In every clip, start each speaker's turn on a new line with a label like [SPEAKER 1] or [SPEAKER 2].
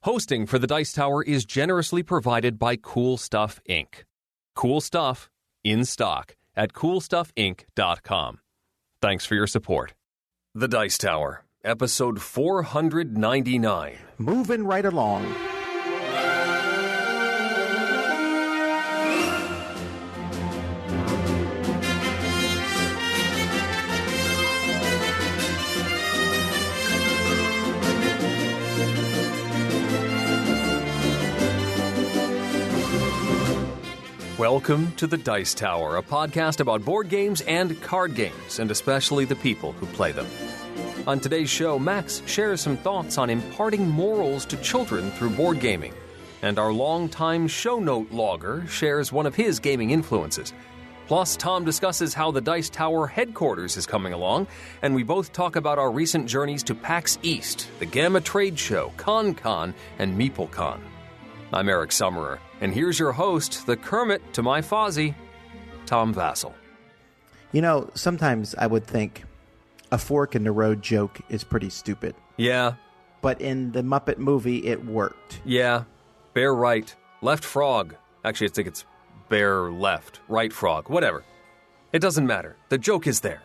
[SPEAKER 1] Hosting for the Dice Tower is generously provided by Cool Stuff Inc. Cool stuff in stock at coolstuffinc.com. Thanks for your support. The Dice Tower, episode 499.
[SPEAKER 2] Moving right along.
[SPEAKER 1] Welcome to the Dice Tower, a podcast about board games and card games, and especially the people who play them. On today's show, Max shares some thoughts on imparting morals to children through board gaming, and our longtime show note logger shares one of his gaming influences. Plus, Tom discusses how the Dice Tower headquarters is coming along, and we both talk about our recent journeys to PAX East, the GAMA Trade Show, ConnCon, and MeepleCon. I'm Eric Summerer, and here's your host, the Kermit to my Fozzie, Tom Vassell.
[SPEAKER 2] You know, sometimes I would think a fork in the road joke is pretty stupid.
[SPEAKER 1] Yeah.
[SPEAKER 2] But in the Muppet movie, it worked.
[SPEAKER 1] Yeah. Bear right. Left frog. Actually, I think it's bear left. Right frog. Whatever. It doesn't matter. The joke is there.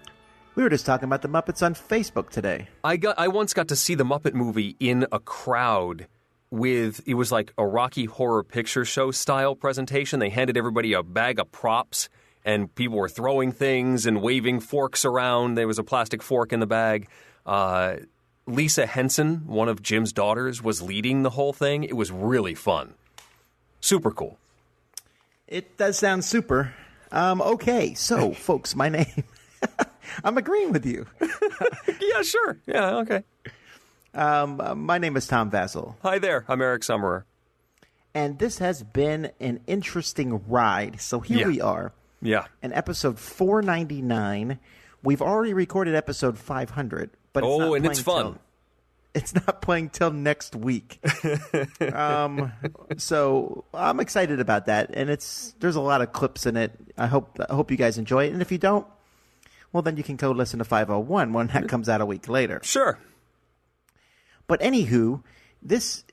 [SPEAKER 2] We were just talking about the Muppets on Facebook today.
[SPEAKER 1] I once got to see the Muppet movie in a crowd with, it was like a Rocky Horror Picture Show style presentation. They handed everybody a bag of props, and people were throwing things and waving forks around. There was a plastic fork in the bag. Lisa Henson, one of Jim's daughters, was leading the whole thing. It was really fun. Super cool.
[SPEAKER 2] It does sound super. Okay, so, folks, my name... I'm agreeing with you.
[SPEAKER 1] Yeah, sure. Yeah, okay.
[SPEAKER 2] My name is Tom Vassell.
[SPEAKER 1] Hi there. I'm Eric Summerer.
[SPEAKER 2] And this has been an interesting ride. So here we are.
[SPEAKER 1] Yeah.
[SPEAKER 2] In episode 499. We've already recorded episode 500. But it's fun. It's not playing till next week. So I'm excited about that. And there's a lot of clips in it. I hope you guys enjoy it. And if you don't, well, then you can go listen to 501 when that comes out a week later.
[SPEAKER 1] Sure.
[SPEAKER 2] But anywho, there's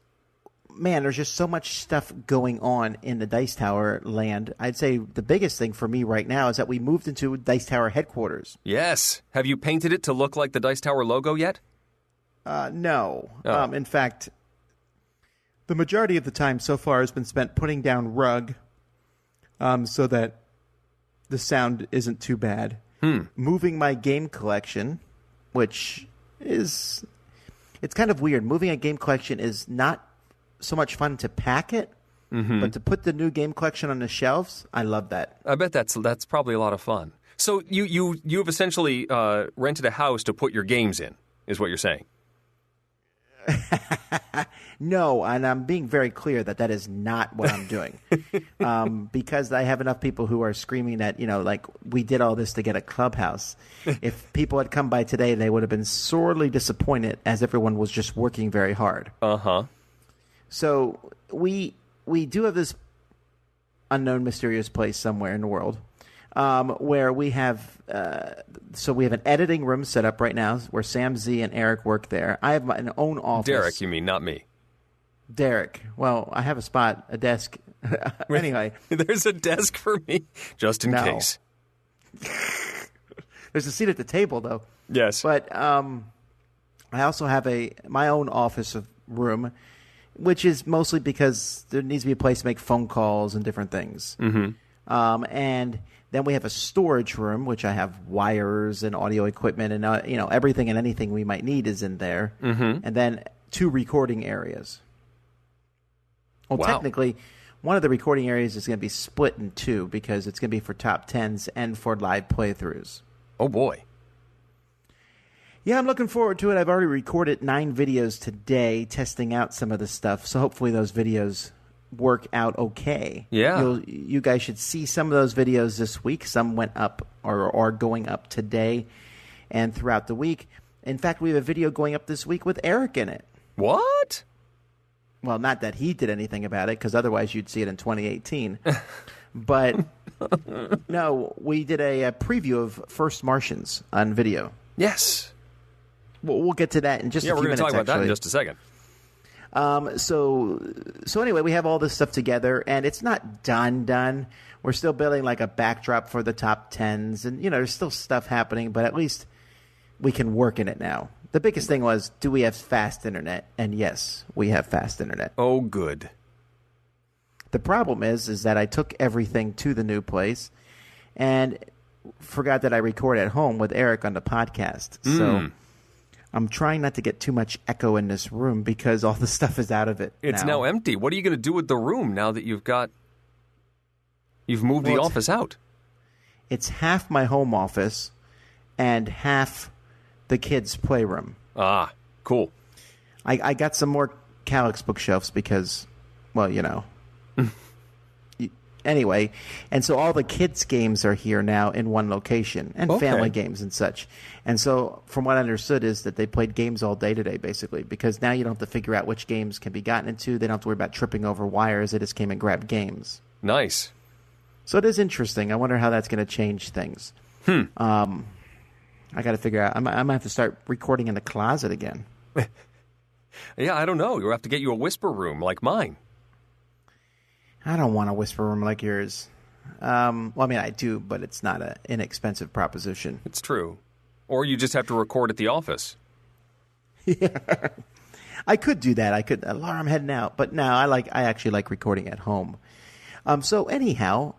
[SPEAKER 2] just so much stuff going on in the Dice Tower land. I'd say the biggest thing for me right now is that we moved into Dice Tower headquarters.
[SPEAKER 1] Yes. Have you painted it to look like the Dice Tower logo yet?
[SPEAKER 2] No.
[SPEAKER 1] Oh.
[SPEAKER 2] In fact, the majority of the time so far has been spent putting down rug so that the sound isn't too bad. Moving my game collection, which is... It's kind of weird. Moving a game collection is not so much fun to pack it, but to put the new game collection on the shelves, I love that.
[SPEAKER 1] I bet that's probably a lot of fun. So you've essentially rented a house to put your games in, is what you're saying?
[SPEAKER 2] No, and I'm being very clear that is not what I'm doing. Because I have enough people who are screaming that, like, we did all this to get a clubhouse. If people had come by today, they would have been sorely disappointed, as everyone was just working very hard.
[SPEAKER 1] Uh-huh.
[SPEAKER 2] So we do have this unknown, mysterious place somewhere in the world where we have we have an editing room set up right now where Sam Z and Eric work there. I have my own office.
[SPEAKER 1] Derek, you mean, not me.
[SPEAKER 2] Derek. Well, I have a desk. Anyway.
[SPEAKER 1] There's a desk for me, just in case.
[SPEAKER 2] There's a seat at the table, though.
[SPEAKER 1] Yes.
[SPEAKER 2] But I also have my own office room, which is mostly because there needs to be a place to make phone calls and different things.
[SPEAKER 1] Mm-hmm.
[SPEAKER 2] And then we have a storage room, which I have wires and audio equipment and everything and anything we might need is in there.
[SPEAKER 1] Mm-hmm.
[SPEAKER 2] And then 2 recording areas. Well,
[SPEAKER 1] wow.
[SPEAKER 2] Technically, one of the recording areas is going to be split in 2 because it's going to be for top 10s and for live playthroughs.
[SPEAKER 1] Oh, boy.
[SPEAKER 2] Yeah, I'm looking forward to it. I've already recorded 9 videos today testing out some of the stuff, so hopefully those videos work out okay.
[SPEAKER 1] Yeah.
[SPEAKER 2] You guys should see some of those videos this week. Some went up or are going up today and throughout the week. In fact, we have a video going up this week with Eric in it.
[SPEAKER 1] What?
[SPEAKER 2] Well, not that he did anything about it, because otherwise you'd see it in 2018. But, no, we did a preview of First Martians on video.
[SPEAKER 1] Yes.
[SPEAKER 2] We'll get to that in just a few minutes,
[SPEAKER 1] we're going to talk about that in just a second.
[SPEAKER 2] So anyway, we have all this stuff together, and it's not done. We're still building like a backdrop for the top 10s, and there's still stuff happening, but at least we can work in it now. The biggest thing was, do we have fast internet? And yes, we have fast internet.
[SPEAKER 1] Oh, good.
[SPEAKER 2] The problem is that I took everything to the new place and forgot that I record at home with Eric on the podcast. So I'm trying not to get too much echo in this room because all the stuff is out of it.
[SPEAKER 1] It's now empty. What are you going to do with the room now that you've moved the office out?
[SPEAKER 2] It's half my home office and half the kids' playroom.
[SPEAKER 1] Ah, cool.
[SPEAKER 2] I got some more Calyx bookshelves because, well, Anyway, and so all the kids' games are here now in one location, and family games and such. And so from what I understood is that they played games all day today, basically, because now you don't have to figure out which games can be gotten into. They don't have to worry about tripping over wires. They just came and grabbed games.
[SPEAKER 1] Nice.
[SPEAKER 2] So it is interesting. I wonder how that's going to change things. I got to figure out. I'm going to have to start recording in the closet again.
[SPEAKER 1] Yeah, I don't know. You'll have to get you a whisper room like mine.
[SPEAKER 2] I don't want a whisper room like yours. Well, I mean, I do, but it's not an inexpensive proposition.
[SPEAKER 1] It's true. Or you just have to record at the office.
[SPEAKER 2] Yeah. I could do that. I could alarm heading out. But no, I actually like recording at home. So anyhow,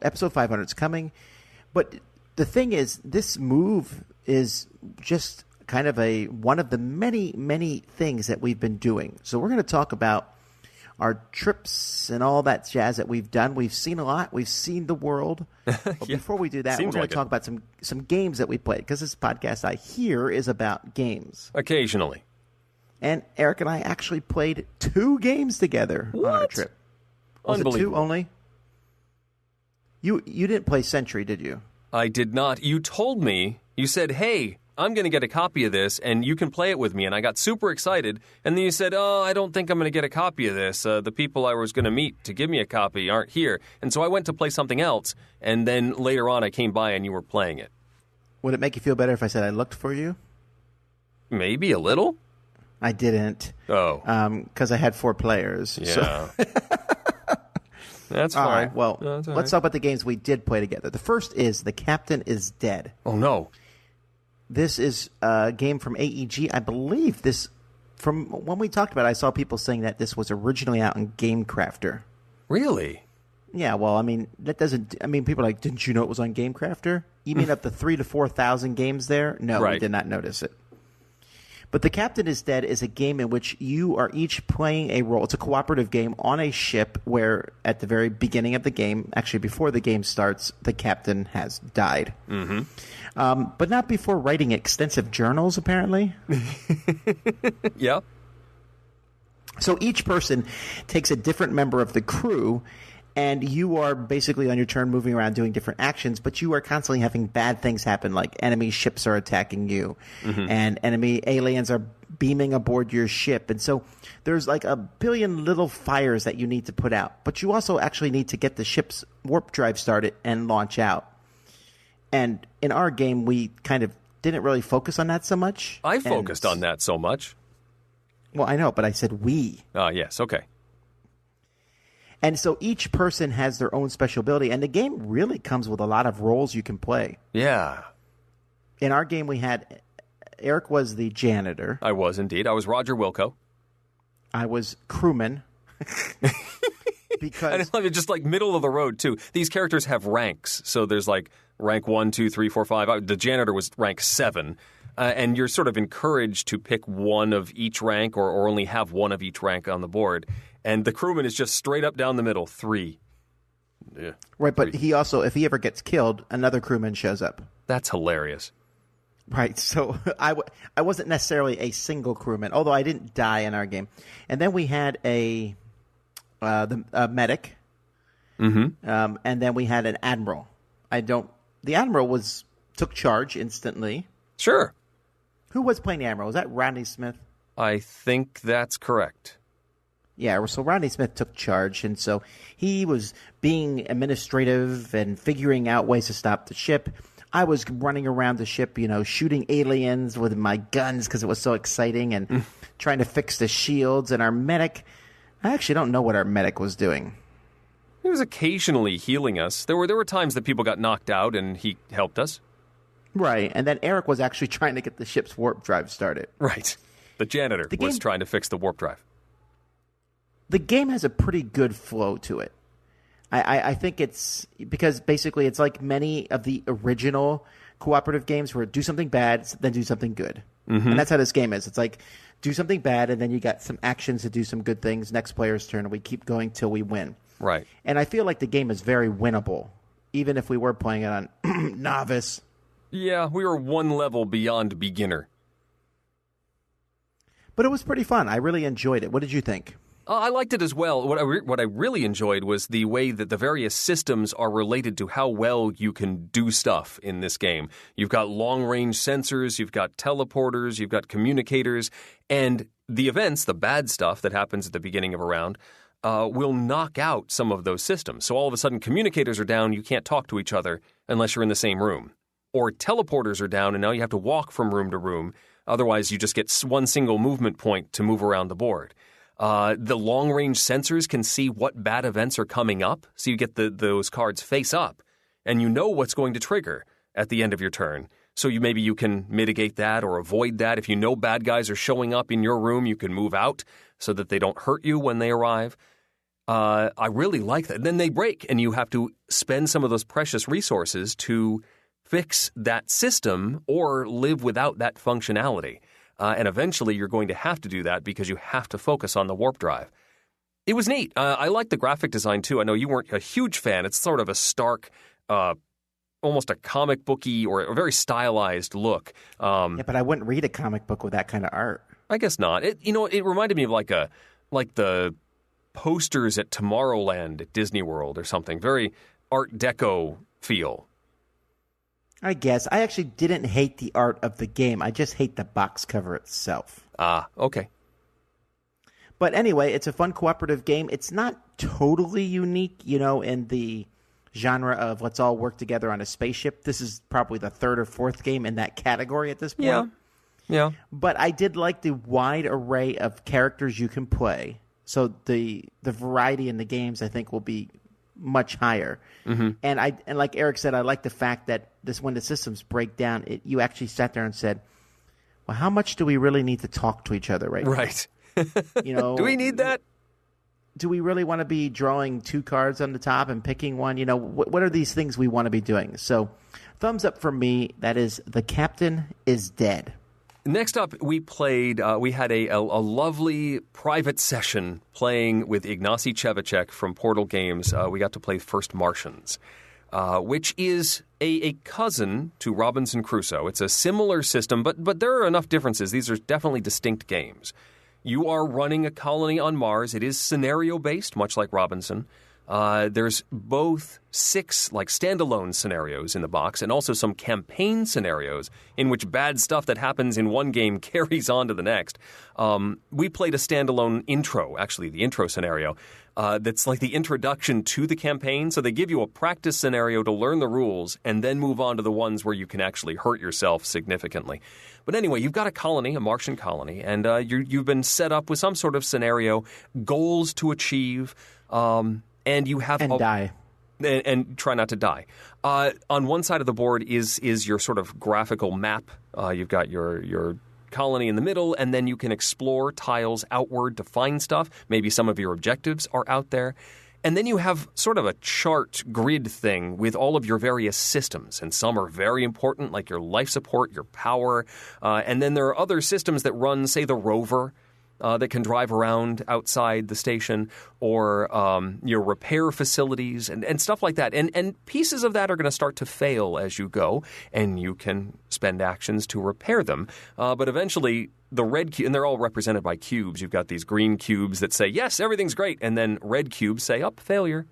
[SPEAKER 2] episode 500 is coming. But the thing is, this move is just kind of one of the many, many things that we've been doing. So we're going to talk about our trips and all that jazz that we've done. We've seen a lot. We've seen the world. But before we do that, we're going to talk about some games that we played, because this podcast, I hear, is about games.
[SPEAKER 1] Occasionally.
[SPEAKER 2] And Eric and I actually played 2 games together on our trip. Was it 2 only? You didn't play Sentry, did you?
[SPEAKER 1] I did not. You told me. You said, hey, I'm going to get a copy of this, and you can play it with me. And I got super excited. And then you said, oh, I don't think I'm going to get a copy of this. The people I was going to meet to give me a copy aren't here. And so I went to play something else, and then later on I came by and you were playing it.
[SPEAKER 2] Would it make you feel better if I said I looked for you?
[SPEAKER 1] Maybe a little?
[SPEAKER 2] I didn't.
[SPEAKER 1] Oh.
[SPEAKER 2] Because I had 4 players.
[SPEAKER 1] Yeah.
[SPEAKER 2] So.
[SPEAKER 1] That's fine.
[SPEAKER 2] All right, well,
[SPEAKER 1] let's
[SPEAKER 2] talk about the games we did play together. The first is The Captain is Dead.
[SPEAKER 1] Oh, no.
[SPEAKER 2] This is a game from AEG. I believe this, from when we talked about it, I saw people saying that this was originally out in Game Crafter.
[SPEAKER 1] Really?
[SPEAKER 2] Yeah, well, I mean, people are like, didn't you know it was on Game Crafter? You mean up to 3,000 to 4,000 games there? No,
[SPEAKER 1] right.
[SPEAKER 2] We did not notice it. But The Captain is Dead is a game in which you are each playing a role. It's a cooperative game on a ship where at the very beginning of the game, actually before the game starts, the captain has died. Mm-hmm. But not before writing extensive journals, apparently.
[SPEAKER 1] Yeah.
[SPEAKER 2] So each person takes a different member of the crew, and you are basically on your turn moving around doing different actions, but you are constantly having bad things happen, like enemy ships are attacking you, and enemy aliens are beaming aboard your ship. And so there's like a billion little fires that you need to put out. But you also actually need to get the ship's warp drive started and launch out. And in our game, we kind of didn't really focus on that so much.
[SPEAKER 1] I focused on that so much.
[SPEAKER 2] Well, I know, but I said we.
[SPEAKER 1] Yes, okay.
[SPEAKER 2] And so each person has their own special ability, and the game really comes with a lot of roles you can play.
[SPEAKER 1] Yeah.
[SPEAKER 2] In our game, we had Eric was the janitor.
[SPEAKER 1] I was indeed. I was Roger Wilco.
[SPEAKER 2] I was crewman. Because
[SPEAKER 1] and I love it, just like middle of the road too. These characters have ranks, so there's like rank 1, 2, 3, 4, 5. The janitor was rank 7. And you're sort of encouraged to pick one of each rank or only have one of each rank on the board. And the crewman is just straight up down the middle, 3. Yeah,
[SPEAKER 2] right, but he also, if he ever gets killed, another crewman shows up.
[SPEAKER 1] That's hilarious.
[SPEAKER 2] Right, so I wasn't necessarily a single crewman, although I didn't die in our game. And then we had a medic, and then we had an admiral. The admiral took charge instantly.
[SPEAKER 1] Sure.
[SPEAKER 2] Who was playing the admiral? Was that Rodney Smith?
[SPEAKER 1] I think that's correct.
[SPEAKER 2] Yeah, so Rodney Smith took charge, and so he was being administrative and figuring out ways to stop the ship. I was running around the ship, shooting aliens with my guns because it was so exciting and trying to fix the shields. And our medic, I actually don't know what our medic was doing.
[SPEAKER 1] He was occasionally healing us. There were times that people got knocked out and he helped us.
[SPEAKER 2] Right. And then Eric was actually trying to get the ship's warp drive started.
[SPEAKER 1] Right. The janitor was trying to fix the warp drive.
[SPEAKER 2] The game has a pretty good flow to it. I think it's because basically it's like many of the original cooperative games where do something bad, then do something good. Mm-hmm. And that's how this game is. It's like do something bad, and then you got some actions to do some good things. Next player's turn, and we keep going till we win.
[SPEAKER 1] Right.
[SPEAKER 2] And I feel like the game is very winnable, even if we were playing it on novice.
[SPEAKER 1] Yeah, we were one level beyond beginner.
[SPEAKER 2] But it was pretty fun. I really enjoyed it. What did you think?
[SPEAKER 1] I liked it as well. What I really enjoyed was the way that the various systems are related to how well you can do stuff in this game. You've got long-range sensors, you've got teleporters, you've got communicators, and the events, the bad stuff that happens at the beginning of a round, will knock out some of those systems. So all of a sudden, communicators are down, you can't talk to each other unless you're in the same room. Or teleporters are down, and now you have to walk from room to room. Otherwise, you just get one single movement point to move around the board. The long-range sensors can see what bad events are coming up, so you get those cards face up, and you know what's going to trigger at the end of your turn. So maybe you can mitigate that or avoid that. If you know bad guys are showing up in your room, you can move out so that they don't hurt you when they arrive. I really like that. And then they break, and you have to spend some of those precious resources to fix that system or live without that functionality. And eventually you're going to have to do that because you have to focus on the warp drive. It was neat. I like the graphic design, too. I know you weren't a huge fan. It's sort of a stark, almost a comic booky or a very stylized look.
[SPEAKER 2] Yeah, but I wouldn't read a comic book with that kind of art.
[SPEAKER 1] I guess not. It reminded me of like the posters at Tomorrowland at Disney World or something. Very Art Deco feel.
[SPEAKER 2] I guess. I actually didn't hate the art of the game. I just hate the box cover itself.
[SPEAKER 1] Ah, okay.
[SPEAKER 2] But anyway, it's a fun cooperative game. It's not totally unique, in the genre of let's all work together on a spaceship. This is probably the third or fourth game in that category at this point.
[SPEAKER 1] Yeah.
[SPEAKER 2] But I did like the wide array of characters you can play. So the variety in the games, I think, will be much higher. Mm-hmm. And like Eric said, I like the fact that when the systems break down, you actually sat there and said, well, how much do we really need to talk to each other right now?
[SPEAKER 1] Right. Do we need that?
[SPEAKER 2] Do we really want to be drawing two cards on the top and picking one? What are these things we want to be doing? So thumbs up for me. That is The Captain is Dead.
[SPEAKER 1] Next up, we had a lovely private session playing with Ignacy Cevicek from Portal Games. We got to play First Martians, which is a cousin to Robinson Crusoe. It's a similar system, but there are enough differences. These are definitely distinct games. You are running a colony on Mars. It is scenario-based, much like Robinson. There's both 6 standalone scenarios in the box and also some campaign scenarios in which bad stuff that happens in one game carries on to the next. We played a standalone intro, actually the intro scenario, that's like the introduction to the campaign. So they give you a practice scenario to learn the rules and then move on to the ones where you can actually hurt yourself significantly. But anyway, you've got a colony, a Martian colony, and you've been set up with some sort of scenario, goals to achieve, and you have
[SPEAKER 2] die.
[SPEAKER 1] And try not to die. On one side of the board is your sort of graphical map. You've got your colony in the middle, and then you can explore tiles outward to find stuff. Maybe some of your objectives are out there. And then you have sort of a chart grid thing with all of your various systems, and some are very important, like your life support, your power. And then there are other systems that run, say, the rover, that can drive around outside the station, or your repair facilities and stuff like that. And pieces of that are going to start to fail as you go, and you can spend actions to repair them. But eventually, the red cube, and they're all represented by cubes. You've got these green cubes that say, yes, everything's great, and then red cubes say, up, failure.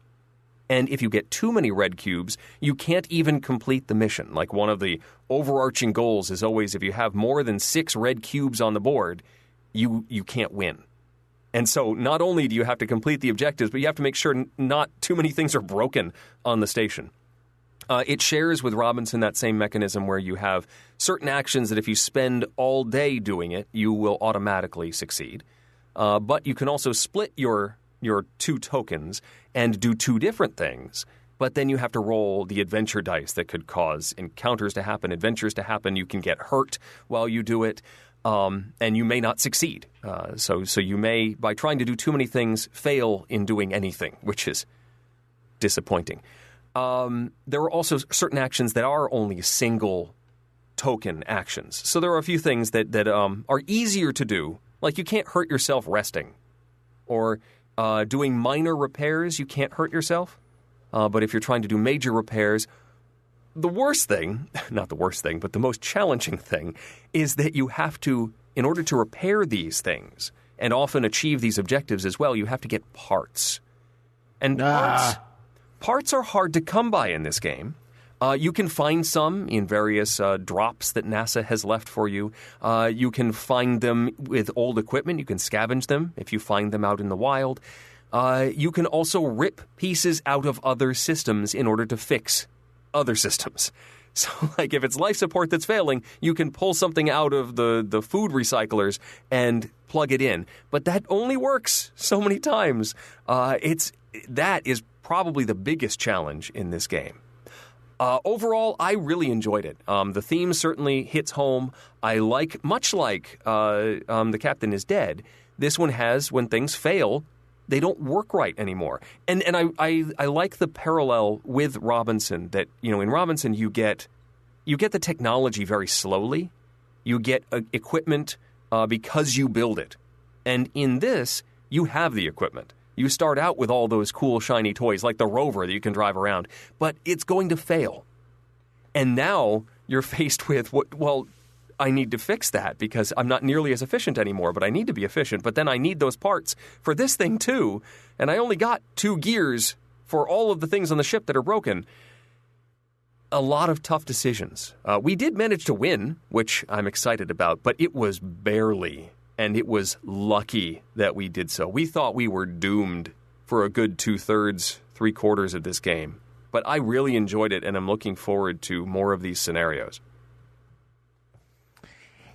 [SPEAKER 1] And if you get too many red cubes, you can't even complete the mission. Like one of the overarching goals is always, if you have more than 6 red cubes on the board, you can't win. And so not only do you have to complete the objectives, but you have to make sure not too many things are broken on the station. It shares with Robinson that same mechanism where you have certain actions that if you spend all day doing it, you will automatically succeed. But you can also split your 2 tokens and do 2 different things. But then you have to roll the adventure dice that could cause encounters to happen, adventures to happen. You can get hurt while you do it, and you may not succeed. So you may, by trying to do too many things, fail in doing anything, which is disappointing. There are also certain actions that are only single token actions. So there are a few things that are easier to do, like you can't hurt yourself resting, or doing minor repairs, you can't hurt yourself. But if you're trying to do major repairs, the worst thing, not the worst thing, but the most challenging thing is that you have to, in order to repair these things and often achieve these objectives as well, you have to get parts. And parts are hard to come by in this game. You can find some in various drops that NASA has left for you. You can find them with old equipment. You can scavenge them if you find them out in the wild. You can also rip pieces out of other systems in order to fix other systems. So, like, if it's life support that's failing, you can pull something out of the food recyclers and plug it in. But that only works so many times. That is probably the biggest challenge in this game. Overall, I really enjoyed it. The theme certainly hits home. Much like The Captain is Dead, this one has, when things fail, they don't work right anymore. And I like the parallel with Robinson that, in Robinson you get the technology very slowly. You get equipment because you build it. And in this, you have the equipment. You start out with all those cool, shiny toys, like the rover that you can drive around, but it's going to fail. And now you're faced with, I need to fix that because I'm not nearly as efficient anymore, but I need to be efficient. But then I need those parts for this thing too, and I only got 2 gears for all of the things on the ship that are broken. A lot of tough decisions. We did manage to win, which I'm excited about, but it was barely. And it was lucky that we did so. We thought we were doomed for a good 2/3, 3/4 of this game. But I really enjoyed it, and I'm looking forward to more of these scenarios.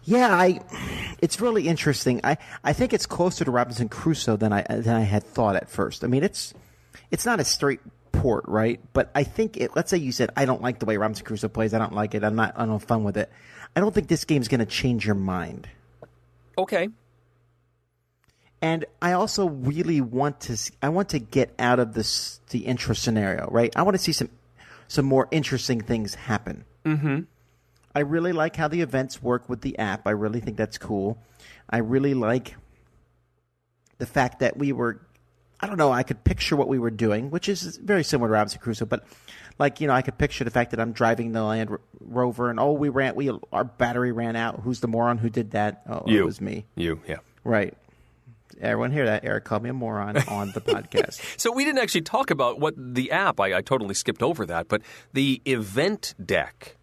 [SPEAKER 2] Yeah, it's really interesting. I think it's closer to Robinson Crusoe than I had thought at first. I mean, it's not a straight port, right? But I think let's say you said, I don't like the way Robinson Crusoe plays. I don't like it. I don't have fun with it. I don't think this game's going to change your mind.
[SPEAKER 1] Okay.
[SPEAKER 2] And I also really want to get out of the intro scenario, right? I want to see some more interesting things happen.
[SPEAKER 1] Mm-hmm.
[SPEAKER 2] I really like how the events work with the app. I really think that's cool. I really like the fact that I could picture what we were doing, which is very similar to Robinson Crusoe, but I could picture the fact that I'm driving the Land Rover and our battery ran out. Who's the moron who did that? Oh,
[SPEAKER 1] you.
[SPEAKER 2] It was me.
[SPEAKER 1] You, yeah.
[SPEAKER 2] Right. Everyone hear that? Eric called me a moron on the podcast.
[SPEAKER 1] So we didn't actually talk about what the app, I totally skipped over that, but the event deck,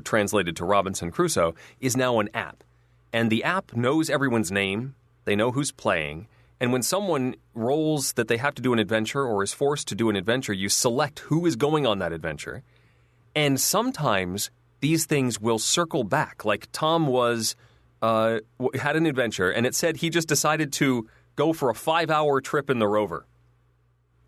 [SPEAKER 1] translated to Robinson Crusoe, is now an app. And the app knows everyone's name, they know who's playing, and when someone rolls that they have to do an adventure or is forced to do an adventure, you select who is going on that adventure. And sometimes these things will circle back. Like Tom had an adventure, and it said he just decided to go for a 5-hour trip in the rover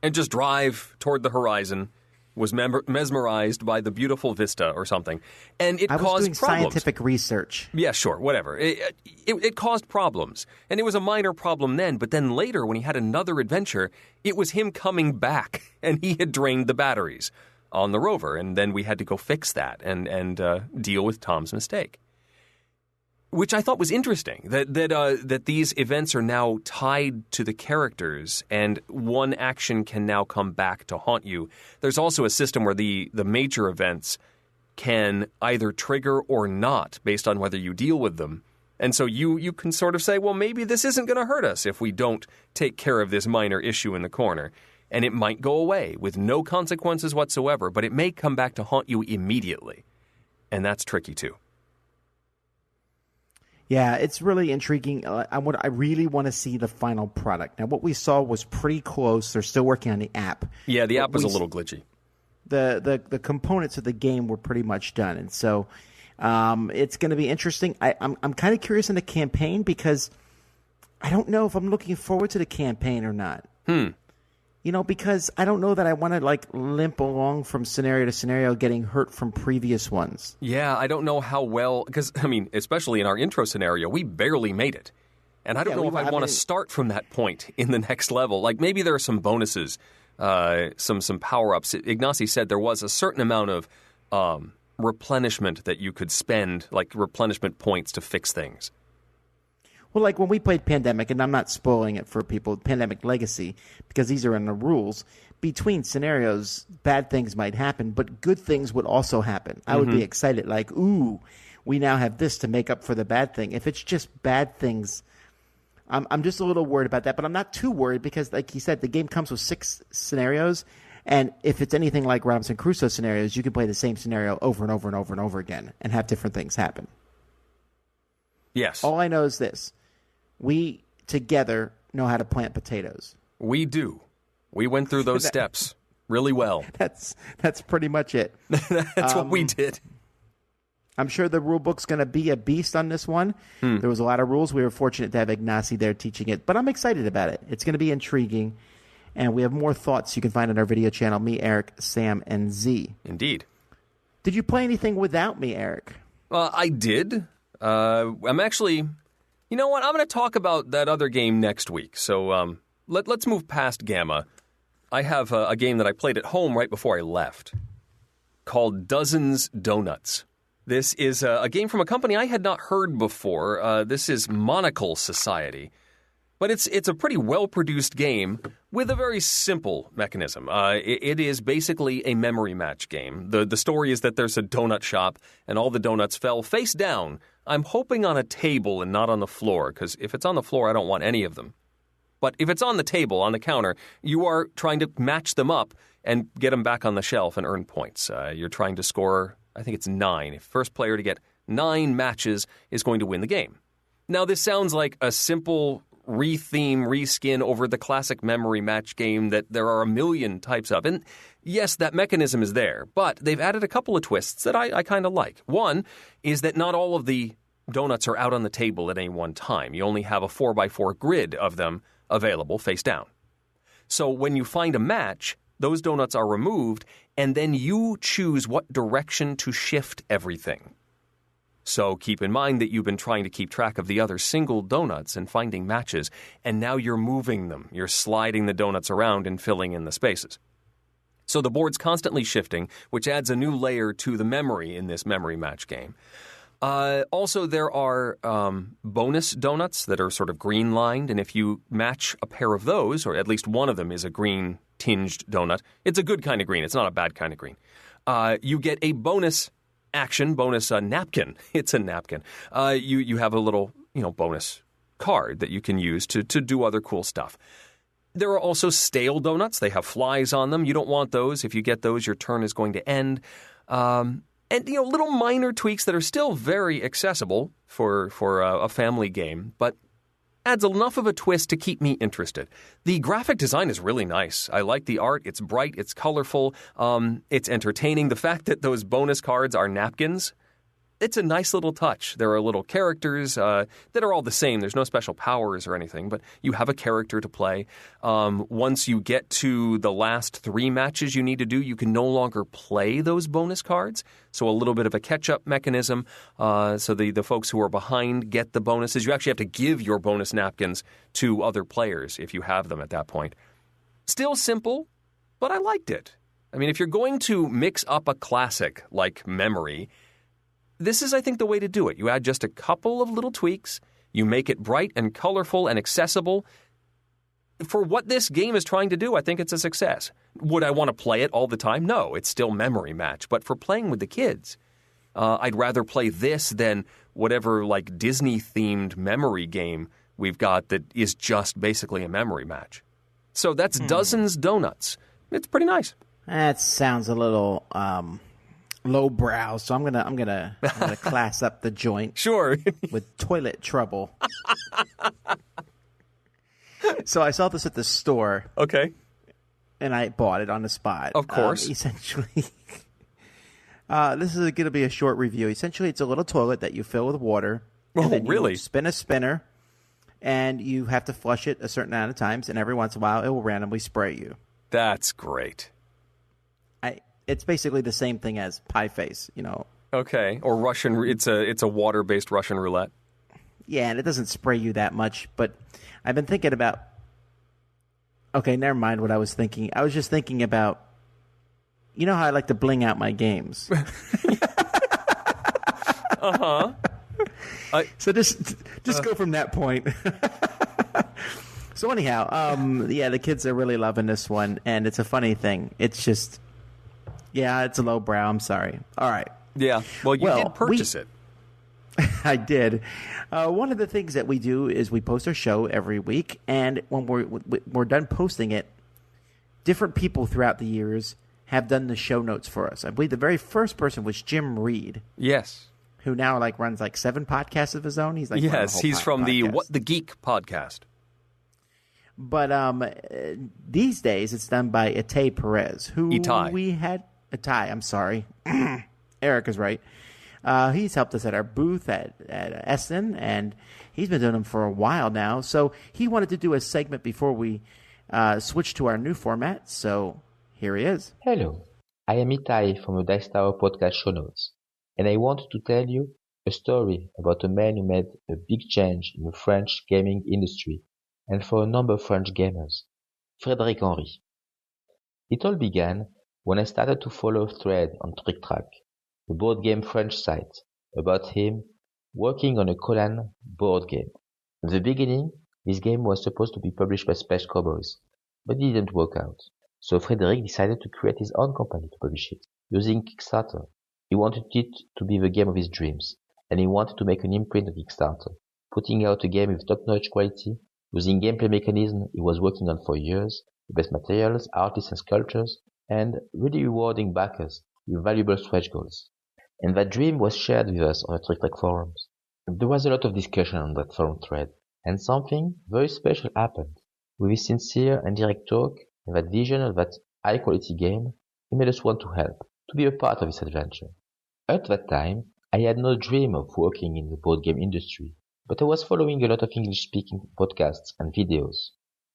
[SPEAKER 1] and just drive toward the horizon, was mesmerized by the beautiful vista or something. And it caused problems. I was doing
[SPEAKER 2] scientific research.
[SPEAKER 1] Yeah, sure, whatever. It caused problems. And it was a minor problem then, but then later when he had another adventure, it was him coming back, and he had drained the batteries on the rover, and then we had to go fix that and deal with Tom's mistake. Which I thought was interesting, that these events are now tied to the characters, and one action can now come back to haunt you. There's also a system where the major events can either trigger or not, based on whether you deal with them. And so you can sort of say, well, maybe this isn't going to hurt us if we don't take care of this minor issue in the corner. And it might go away with no consequences whatsoever, but it may come back to haunt you immediately. And that's tricky too.
[SPEAKER 2] Yeah, it's really intriguing. I really want to see the final product. Now, what we saw was pretty close. They're still working on the app.
[SPEAKER 1] Yeah, the app was a little glitchy.
[SPEAKER 2] The components of the game were pretty much done, and so it's going to be interesting. I'm kind of curious in the campaign because I don't know if I'm looking forward to the campaign or not. Because I don't know that I want to limp along from scenario to scenario, getting hurt from previous ones.
[SPEAKER 1] Yeah, I don't know how well, because especially in our intro scenario, we barely made it, and I don't know if I want to start from that point in the next level. Like maybe there are some bonuses, some power ups. Ignacy said there was a certain amount of replenishment that you could spend, like replenishment points to fix things.
[SPEAKER 2] Well, like when we played Pandemic, and I'm not spoiling it for people, Pandemic Legacy, because these are in the rules, between scenarios, bad things might happen, but good things would also happen. I would be excited, like, ooh, we now have this to make up for the bad thing. If it's just bad things, I'm just a little worried about that, but I'm not too worried because, like he said, the game comes with 6 scenarios, and if it's anything like Robinson Crusoe scenarios, you can play the same scenario over and over and over and over again and have different things happen.
[SPEAKER 1] Yes.
[SPEAKER 2] All I know is this. We, together, know how to plant potatoes.
[SPEAKER 1] We do. We went through those steps really well.
[SPEAKER 2] That's pretty much it.
[SPEAKER 1] That's what we did.
[SPEAKER 2] I'm sure the rule book's going to be a beast on this one. There was a lot of rules. We were fortunate to have Ignacy there teaching it. But I'm excited about it. It's going to be intriguing. And we have more thoughts you can find on our video channel, me, Eric, Sam, and Z.
[SPEAKER 1] Indeed.
[SPEAKER 2] Did you play anything without me, Eric?
[SPEAKER 1] I did. I'm actually... You know what? I'm going to talk about that other game next week. So let's move past GAMA. I have a game that I played at home right before I left called Dozens Donuts. This is a game from a company I had not heard before. This is Monocle Society. But it's a pretty well-produced game with a very simple mechanism. It is basically a memory match game. The story is that there's a donut shop, and all the donuts fell face down. I'm hoping on a table and not on the floor, because if it's on the floor, I don't want any of them. But if it's on the table, on the counter, you are trying to match them up and get them back on the shelf and earn points. You're trying to score, I think it's 9. First player to get 9 matches is going to win the game. Now, this sounds like a simple re-theme, reskin over the classic memory match game that there are a million types of. And yes, that mechanism is there, but they've added a couple of twists that I kind of like. One is that not all of the donuts are out on the table at any one time. You only have a 4x4 grid of them available face down. So when you find a match, those donuts are removed, and then you choose what direction to shift everything. So keep in mind that you've been trying to keep track of the other single donuts and finding matches, and now you're moving them. You're sliding the donuts around and filling in the spaces. So the board's constantly shifting, which adds a new layer to the memory in this memory match game. Also, there are bonus donuts that are sort of green-lined, and if you match a pair of those, or at least one of them is a green-tinged donut, it's a good kind of green. It's not a bad kind of green. You get a bonus napkin. It's a napkin. You have a little, bonus card that you can use to do other cool stuff. There are also stale donuts. They have flies on them. You don't want those. If you get those, your turn is going to end. And little minor tweaks that are still very accessible for a family game, but adds enough of a twist to keep me interested. The graphic design is really nice. I like the art. It's bright. It's colorful. It's entertaining. The fact that those bonus cards are napkins, it's a nice little touch. There are little characters that are all the same. There's no special powers or anything, but you have a character to play. Once you get to the last 3 matches you need to do, you can no longer play those bonus cards. So a little bit of a catch-up mechanism. So the folks who are behind get the bonuses. You actually have to give your bonus napkins to other players if you have them at that point. Still simple, but I liked it. I mean, if you're going to mix up a classic like Memory, this is, I think, the way to do it. You add just a couple of little tweaks. You make it bright and colorful and accessible. For what this game is trying to do, I think it's a success. Would I want to play it all the time? No, it's still memory match. But for playing with the kids, I'd rather play this than whatever Disney-themed memory game we've got that is just basically a memory match. So that's Dozens Donuts. It's pretty nice.
[SPEAKER 2] That sounds a little lowbrow, so I'm gonna class up the joint.
[SPEAKER 1] Sure.
[SPEAKER 2] With Toilet Trouble. So I saw this at the store.
[SPEAKER 1] Okay.
[SPEAKER 2] and I bought it on the spot.
[SPEAKER 1] Of course.
[SPEAKER 2] Essentially, this is going to be a short review. Essentially, it's a little toilet that you fill with water.
[SPEAKER 1] Oh,
[SPEAKER 2] then
[SPEAKER 1] really?
[SPEAKER 2] You spin a spinner, and you have to flush it a certain amount of times, and every once in a while, it will randomly spray you.
[SPEAKER 1] That's great.
[SPEAKER 2] It's basically the same thing as Pie Face,
[SPEAKER 1] Okay, or Russian. It's a water-based Russian roulette.
[SPEAKER 2] Yeah, and it doesn't spray you that much, but I've been thinking about... Okay, never mind what I was thinking. I was just thinking about... You know how I like to bling out my games?
[SPEAKER 1] Uh-huh.
[SPEAKER 2] So just go from that point. So anyhow, the kids are really loving this one, and it's a funny thing. It's just... Yeah, it's a lowbrow. I'm sorry. All right.
[SPEAKER 1] Yeah, well, you did purchase it.
[SPEAKER 2] I did. One of the things that we do is we post our show every week, and when we're done posting it, different people throughout the years have done the show notes for us. I believe the very first person was Jim Reed.
[SPEAKER 1] Yes.
[SPEAKER 2] Who now runs 7 podcasts of his own. He's
[SPEAKER 1] he's from the What the Geek podcast.
[SPEAKER 2] But these days it's done by Itai Perez, who we had. Itai, I'm sorry. Eric is right. He's helped us at our booth at Essen, and he's been doing them for a while now. So he wanted to do a segment before we switch to our new format. So here he is.
[SPEAKER 3] Hello, I am Itai from the Dice Tower podcast show notes, and I want to tell you a story about a man who made a big change in the French gaming industry and for a number of French gamers, Frédéric Henry. It all began when I started to follow a thread on Trick Track, the board game French site, about him working on a Conan board game. In the beginning, this game was supposed to be published by Space Cowboys, but it didn't work out. So Frédéric decided to create his own company to publish it, using Kickstarter. He wanted it to be the game of his dreams, and he wanted to make an imprint of Kickstarter, putting out a game with top-notch quality, using gameplay mechanisms he was working on for years, the best materials, artists and sculptures, and really rewarding backers with valuable stretch goals. And that dream was shared with us on the Trick Track forums. There was a lot of discussion on that forum thread, and something very special happened. With his sincere and direct talk and that vision of that high-quality game, he made us want to help, to be a part of this adventure. At that time, I had no dream of working in the board game industry, but I was following a lot of English-speaking podcasts and videos.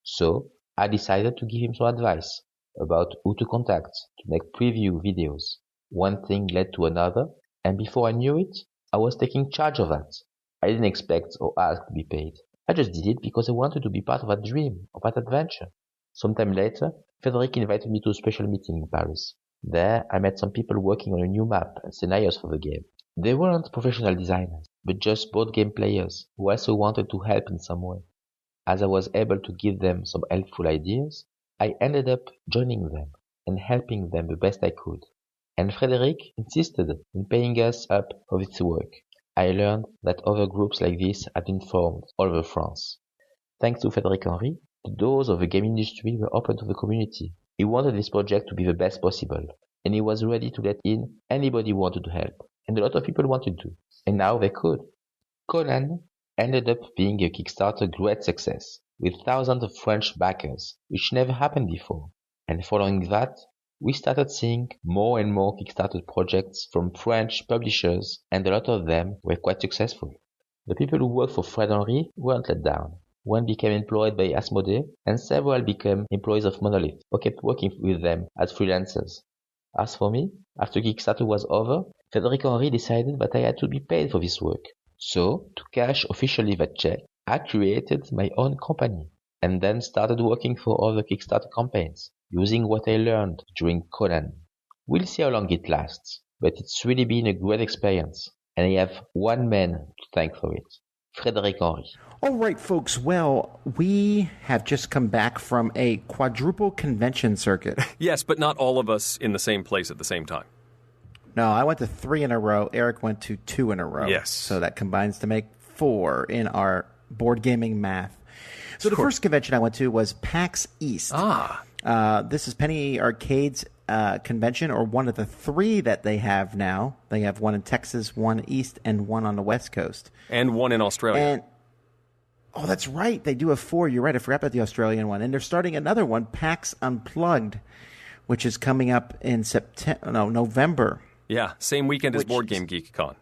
[SPEAKER 3] So, I decided to give him some advice about who to contact to make preview videos. One thing led to another, and before I knew it, I was taking charge of that. I didn't expect or ask to be paid. I just did it because I wanted to be part of that dream, of that adventure. Sometime later, Frédéric invited me to a special meeting in Paris. There, I met some people working on a new map and scenarios for the game. They weren't professional designers, but just board game players who also wanted to help in some way. As I was able to give them some helpful ideas, I ended up joining them and helping them the best I could. And Frédéric insisted in paying us up for this work. I learned that other groups like this had been formed all over France. Thanks to Frédéric Henry, the doors of the game industry were open to the community. He wanted this project to be the best possible, and he was ready to let in anybody who wanted to help. And a lot of people wanted to, and now they could. Conan ended up being a Kickstarter great success, with thousands of French backers, which never happened before. And following that, we started seeing more and more Kickstarter projects from French publishers, and a lot of them were quite successful. The people who worked for Fred Henry weren't let down. One became employed by Asmodee, and several became employees of Monolith, or kept working with them as freelancers. As for me, after Kickstarter was over, Frédéric Henry decided that I had to be paid for this work. So, to cash officially that check, I created my own company, and then started working for other Kickstarter campaigns, using what I learned during Conan. We'll see how long it lasts, but it's really been a great experience, and I have one man to thank for it, Frédéric Henry.
[SPEAKER 2] All right, folks. Well, we have just come back from a quadruple convention circuit.
[SPEAKER 1] Yes, but not all of us in the same place at the same time.
[SPEAKER 2] No, I went to 3 in a row. Eric went to 2 in a row.
[SPEAKER 1] Yes.
[SPEAKER 2] So that combines to make 4 in our board gaming math. So the first convention I went to was PAX East. This is Penny Arcade's convention, or one of the 3 that they have now. They have one in Texas, one east, and one on the West Coast.
[SPEAKER 1] And one in Australia.
[SPEAKER 2] Oh, that's right. They do have 4. You're right. I forgot about the Australian one. And they're starting another one, PAX Unplugged, which is coming up in November.
[SPEAKER 1] Yeah, same weekend as Board Game Geek Con.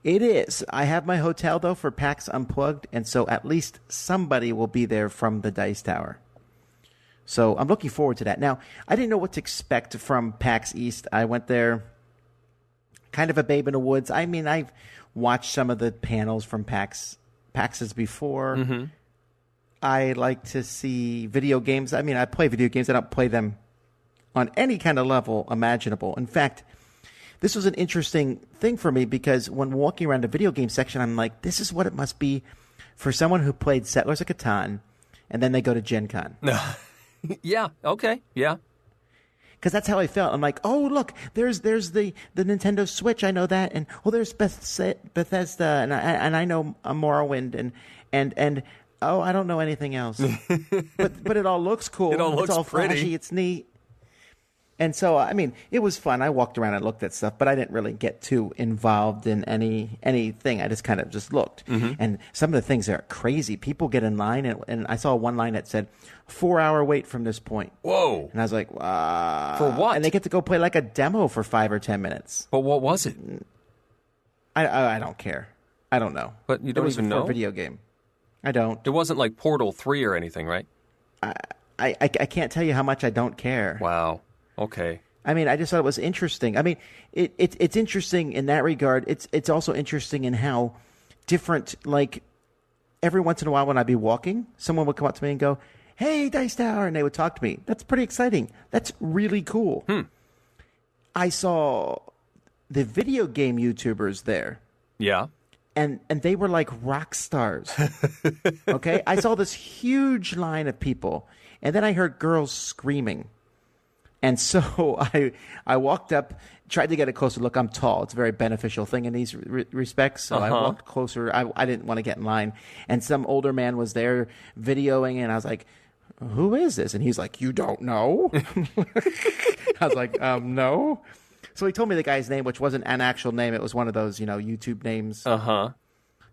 [SPEAKER 2] It is. I have my hotel, though, for PAX Unplugged, and so at least somebody will be there from the Dice Tower. So I'm looking forward to that. Now, I didn't know what to expect from PAX East. I went there kind of a babe in the woods. I mean, I've watched some of the panels from PAXs before. Mm-hmm. I like to see video games. I mean, I play video games. I don't play them on any kind of level imaginable. In fact, this was an interesting thing for me because when walking around the video game section, I'm like, this is what it must be for someone who played Settlers of Catan, and then they go to Gen Con.
[SPEAKER 1] Yeah, okay, yeah.
[SPEAKER 2] Because that's how I felt. I'm like, oh, look, there's the Nintendo Switch. I know that. And, oh, there's Bethesda, and I know Morrowind, and oh, I don't know anything else. but it all looks cool.
[SPEAKER 1] It all looks
[SPEAKER 2] all
[SPEAKER 1] pretty.
[SPEAKER 2] Flashy. It's neat. And so, I mean, it was fun. I walked around and looked at stuff, but I didn't really get too involved in anything. I just kind of just looked. Mm-hmm. And some of the things are crazy. People get in line, and I saw one line that said, 4-hour wait from this point.
[SPEAKER 1] Whoa.
[SPEAKER 2] And I was like,
[SPEAKER 1] for what?
[SPEAKER 2] And they get to go play like a demo for 5 or 10 minutes.
[SPEAKER 1] But what was it?
[SPEAKER 2] I don't care. I don't know.
[SPEAKER 1] But you don't even know?
[SPEAKER 2] For a video game. I don't.
[SPEAKER 1] It wasn't like Portal 3 or anything, right?
[SPEAKER 2] I can't tell you how much I don't care.
[SPEAKER 1] Wow. Okay.
[SPEAKER 2] I mean, I just thought it was interesting. I mean, it's interesting in that regard. It's also interesting in how different, like, every once in a while when I'd be walking, someone would come up to me and go, hey, Dice Tower, and they would talk to me. That's pretty exciting. That's really cool. I saw the video game YouTubers there.
[SPEAKER 1] Yeah.
[SPEAKER 2] And they were like rock stars. Okay? I saw this huge line of people, and then I heard girls screaming. And so I walked up, tried to get a closer look. I'm tall. It's a very beneficial thing in these respects. So I walked closer. I didn't want to get in line. And some older man was there videoing, and I was like, who is this? And he's like, you don't know? I was like, no. So he told me the guy's name, which wasn't an actual name. It was one of those, YouTube names.
[SPEAKER 1] Uh-huh.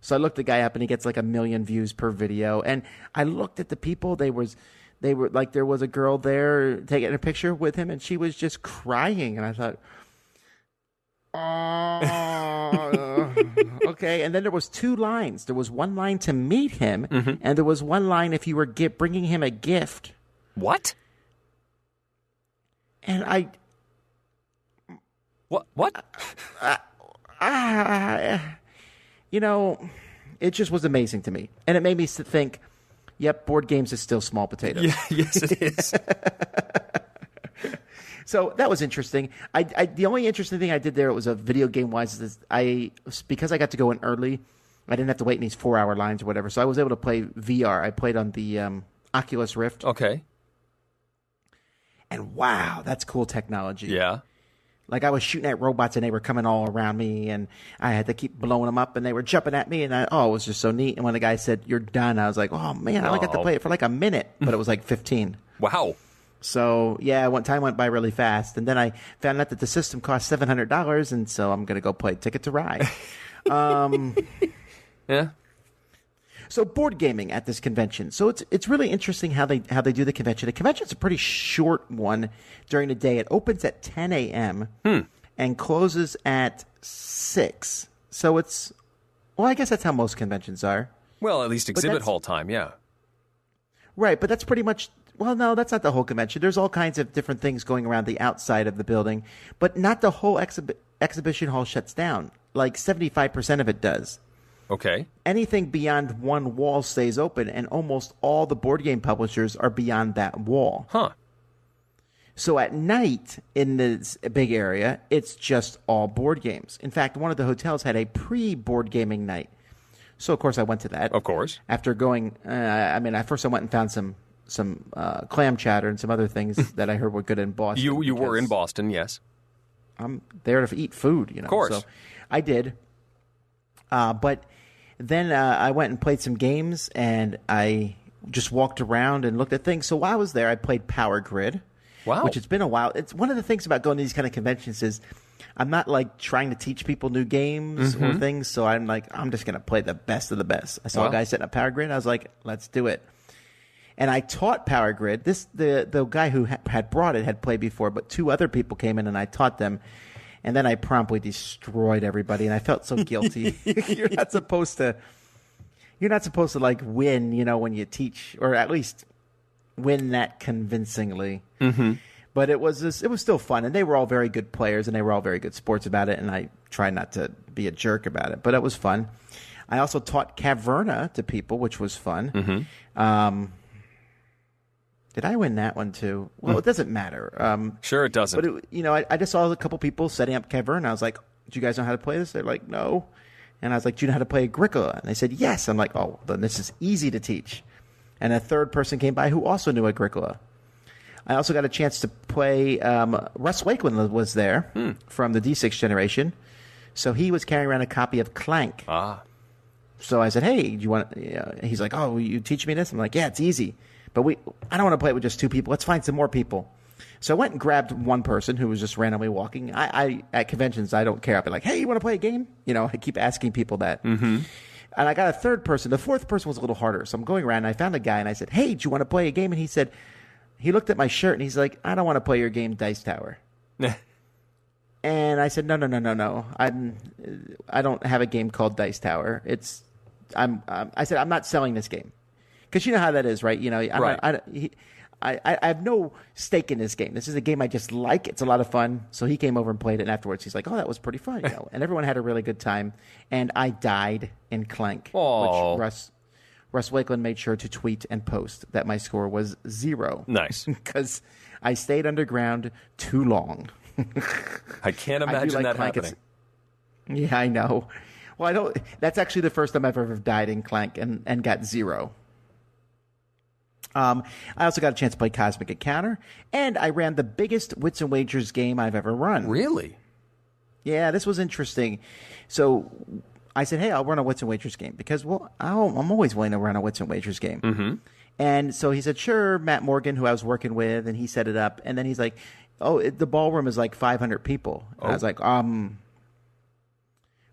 [SPEAKER 2] So I looked the guy up, and he gets like 1 million views per video. And I looked at the people. They were like, there was a girl there taking a picture with him, and she was just crying. And I thought, okay. And then there was 2 lines. There was one line to meet him, and there was one line if you were bringing him a gift.
[SPEAKER 1] What?
[SPEAKER 2] And I...
[SPEAKER 1] What?
[SPEAKER 2] It just was amazing to me. And it made me think, yep, board games is still small potatoes.
[SPEAKER 1] Yeah, yes, it is.
[SPEAKER 2] So that was interesting. The only interesting thing I did there was a video game wise is because I got to go in early, I didn't have to wait in these 4-hour lines or whatever. So I was able to play VR. I played on the Oculus Rift.
[SPEAKER 1] Okay.
[SPEAKER 2] And wow, that's cool technology.
[SPEAKER 1] Yeah.
[SPEAKER 2] Like I was shooting at robots and they were coming all around me, and I had to keep blowing them up, and they were jumping at me, and it was just so neat. And when the guy said, "You're done," I was like, "Oh man, I only got to play it for like a minute," but it was like 15.
[SPEAKER 1] Wow.
[SPEAKER 2] So yeah, time went by really fast, and then I found out that the system cost $700, and so I'm gonna go play Ticket to Ride.
[SPEAKER 1] Yeah.
[SPEAKER 2] So board gaming at this convention. So it's really interesting how they do the convention. The convention's a pretty short one during the day. It opens at 10 a.m. And closes at 6. So I guess that's how most conventions are.
[SPEAKER 1] Well, at least exhibit hall time, yeah.
[SPEAKER 2] Right, but that's pretty much... Well, no, that's not the whole convention. There's all kinds of different things going around the outside of the building, but not the whole exhibition hall shuts down. Like 75% of it does.
[SPEAKER 1] Okay.
[SPEAKER 2] Anything beyond one wall stays open, and almost all the board game publishers are beyond that wall.
[SPEAKER 1] Huh.
[SPEAKER 2] So at night in this big area, it's just all board games. In fact, one of the hotels had a pre-board gaming night. So, of course, I went to that.
[SPEAKER 1] Of course.
[SPEAKER 2] After going, first I went and found some clam chowder and some other things that I heard were good in Boston.
[SPEAKER 1] You were in Boston, yes.
[SPEAKER 2] I'm there to eat food,
[SPEAKER 1] Of course.
[SPEAKER 2] So I did. But then I went and played some games, and I just walked around and looked at things. So while I was there, I played Power Grid.
[SPEAKER 1] Wow.
[SPEAKER 2] Which has been a while. It's one of the things about going to these kind of conventions is I'm not like trying to teach people new games or things. So I'm like, I'm just going to play the best of the best. I saw a guy setting up Power Grid. I was like, let's do it. And I taught Power Grid. The guy who had brought it had played before, but 2 other people came in and I taught them. And then I promptly destroyed everybody, and I felt so guilty. You're not supposed to like win, when you teach, or at least win that convincingly. But it was still fun, and they were all very good players, and they were all very good sports about it. And I tried not to be a jerk about it, but it was fun. I also taught Caverna to people, which was fun. Did I win that one too? Well, it doesn't matter.
[SPEAKER 1] Sure, it doesn't.
[SPEAKER 2] But I just saw a couple people setting up Caverna. I was like, "Do you guys know how to play this?" They're like, "No." And I was like, "Do you know how to play Agricola?" And they said, "Yes." I'm like, "Oh, then this is easy to teach." And a third person came by who also knew Agricola. I also got a chance to play. Russ Wakeland was there from the D6 generation, so he was carrying around a copy of Clank. So I said, "Hey, do you want?" He's like, "Oh, will you teach me this?" I'm like, "Yeah, it's easy." But I don't want to play it with just 2 people. Let's find some more people. So I went and grabbed one person who was just randomly walking. I at conventions, I don't care. I'll be like, hey, you want to play a game? I keep asking people that. And I got a third person. The fourth person was a little harder. So I'm going around and I found a guy and I said, hey, do you want to play a game? And he looked at my shirt and he's like, I don't want to play your game, Dice Tower. And I said, no. I don't have a game called Dice Tower. I said, I'm not selling this game. Because you know how that is, right? I have no stake in this game. This is a game I just like. It's a lot of fun. So he came over and played it, and afterwards he's like, oh, that was pretty fun. And everyone had a really good time. And I died in Clank, which Russ Wakeland made sure to tweet and post that my score was 0.
[SPEAKER 1] Nice.
[SPEAKER 2] Because I stayed underground too long.
[SPEAKER 1] I can't imagine that happening.
[SPEAKER 2] Yeah, I know. Well, that's actually the first time I've ever died in Clank and got 0. I also got a chance to play Cosmic Encounter, and I ran the biggest Wits and Wagers game I've ever run.
[SPEAKER 1] Really?
[SPEAKER 2] Yeah, this was interesting. So I said, hey, I'll run a Wits and Wagers game because, I'm always willing to run a Wits and Wagers game. And so he said, sure, Matt Morgan, who I was working with, and he set it up. And then he's like, the ballroom is like 500 people. And I was like,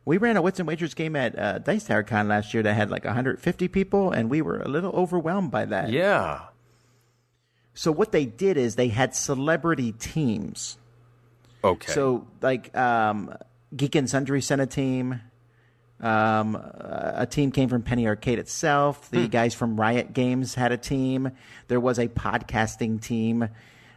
[SPEAKER 2] we ran a Wits and Wagers game at Dice Tower Con last year that had like 150 people, and we were a little overwhelmed by that.
[SPEAKER 1] Yeah.
[SPEAKER 2] So what they did is they had celebrity teams.
[SPEAKER 1] Okay.
[SPEAKER 2] So like Geek and Sundry sent a team. A team came from Penny Arcade itself. The guys from Riot Games had a team. There was a podcasting team.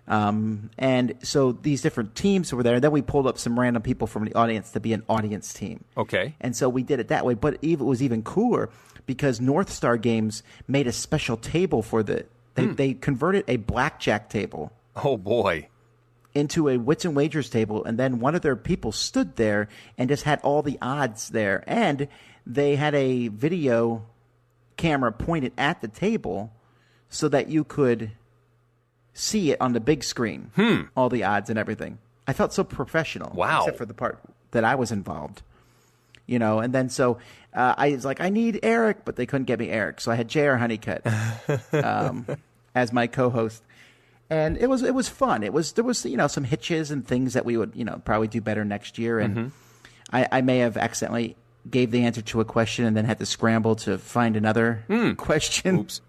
[SPEAKER 2] And so these different teams were there. And then we pulled up some random people from the audience to be an audience team.
[SPEAKER 1] Okay.
[SPEAKER 2] And so we did it that way. But it was even cooler because North Star Games made a special table for they converted a blackjack table.
[SPEAKER 1] Oh, boy.
[SPEAKER 2] Into a Wits and Wagers table. And then one of their people stood there and just had all the odds there. And they had a video camera pointed at the table so that you could see it on the big screen, all the odds and everything. I felt so professional.
[SPEAKER 1] Wow.
[SPEAKER 2] Except for the part that I was involved. And then so I was like, I need Eric, but they couldn't get me Eric. So I had J.R. Honeycutt as my co-host. And it was fun. There was some hitches and things that we would, probably do better next year. And I may have accidentally gave the answer to a question and then had to scramble to find another question.
[SPEAKER 1] Oops.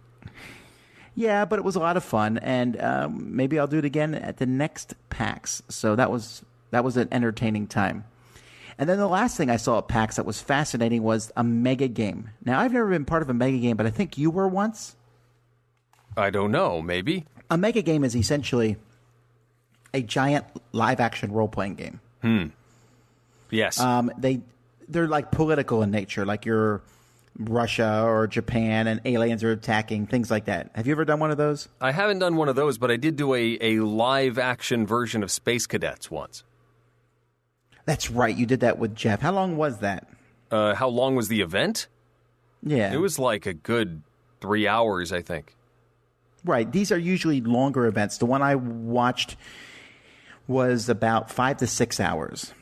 [SPEAKER 2] Yeah, but it was a lot of fun, and maybe I'll do it again at the next PAX. So that was an entertaining time. And then the last thing I saw at PAX that was fascinating was a mega game. Now, I've never been part of a mega game, but I think you were once.
[SPEAKER 1] I don't know, maybe.
[SPEAKER 2] A mega game is essentially a giant live-action role-playing game.
[SPEAKER 1] Yes.
[SPEAKER 2] They're like political in nature, like you're Russia or Japan and aliens are attacking, things like that. Have you ever done one of those?
[SPEAKER 1] I haven't done one of those, but I did do a live-action version of Space Cadets once.
[SPEAKER 2] That's right. You did that with Jeff. How long was that?
[SPEAKER 1] How long was the event?
[SPEAKER 2] Yeah.
[SPEAKER 1] It was like a good 3 hours, I think.
[SPEAKER 2] Right. These are usually longer events. The one I watched was about 5 to 6 hours.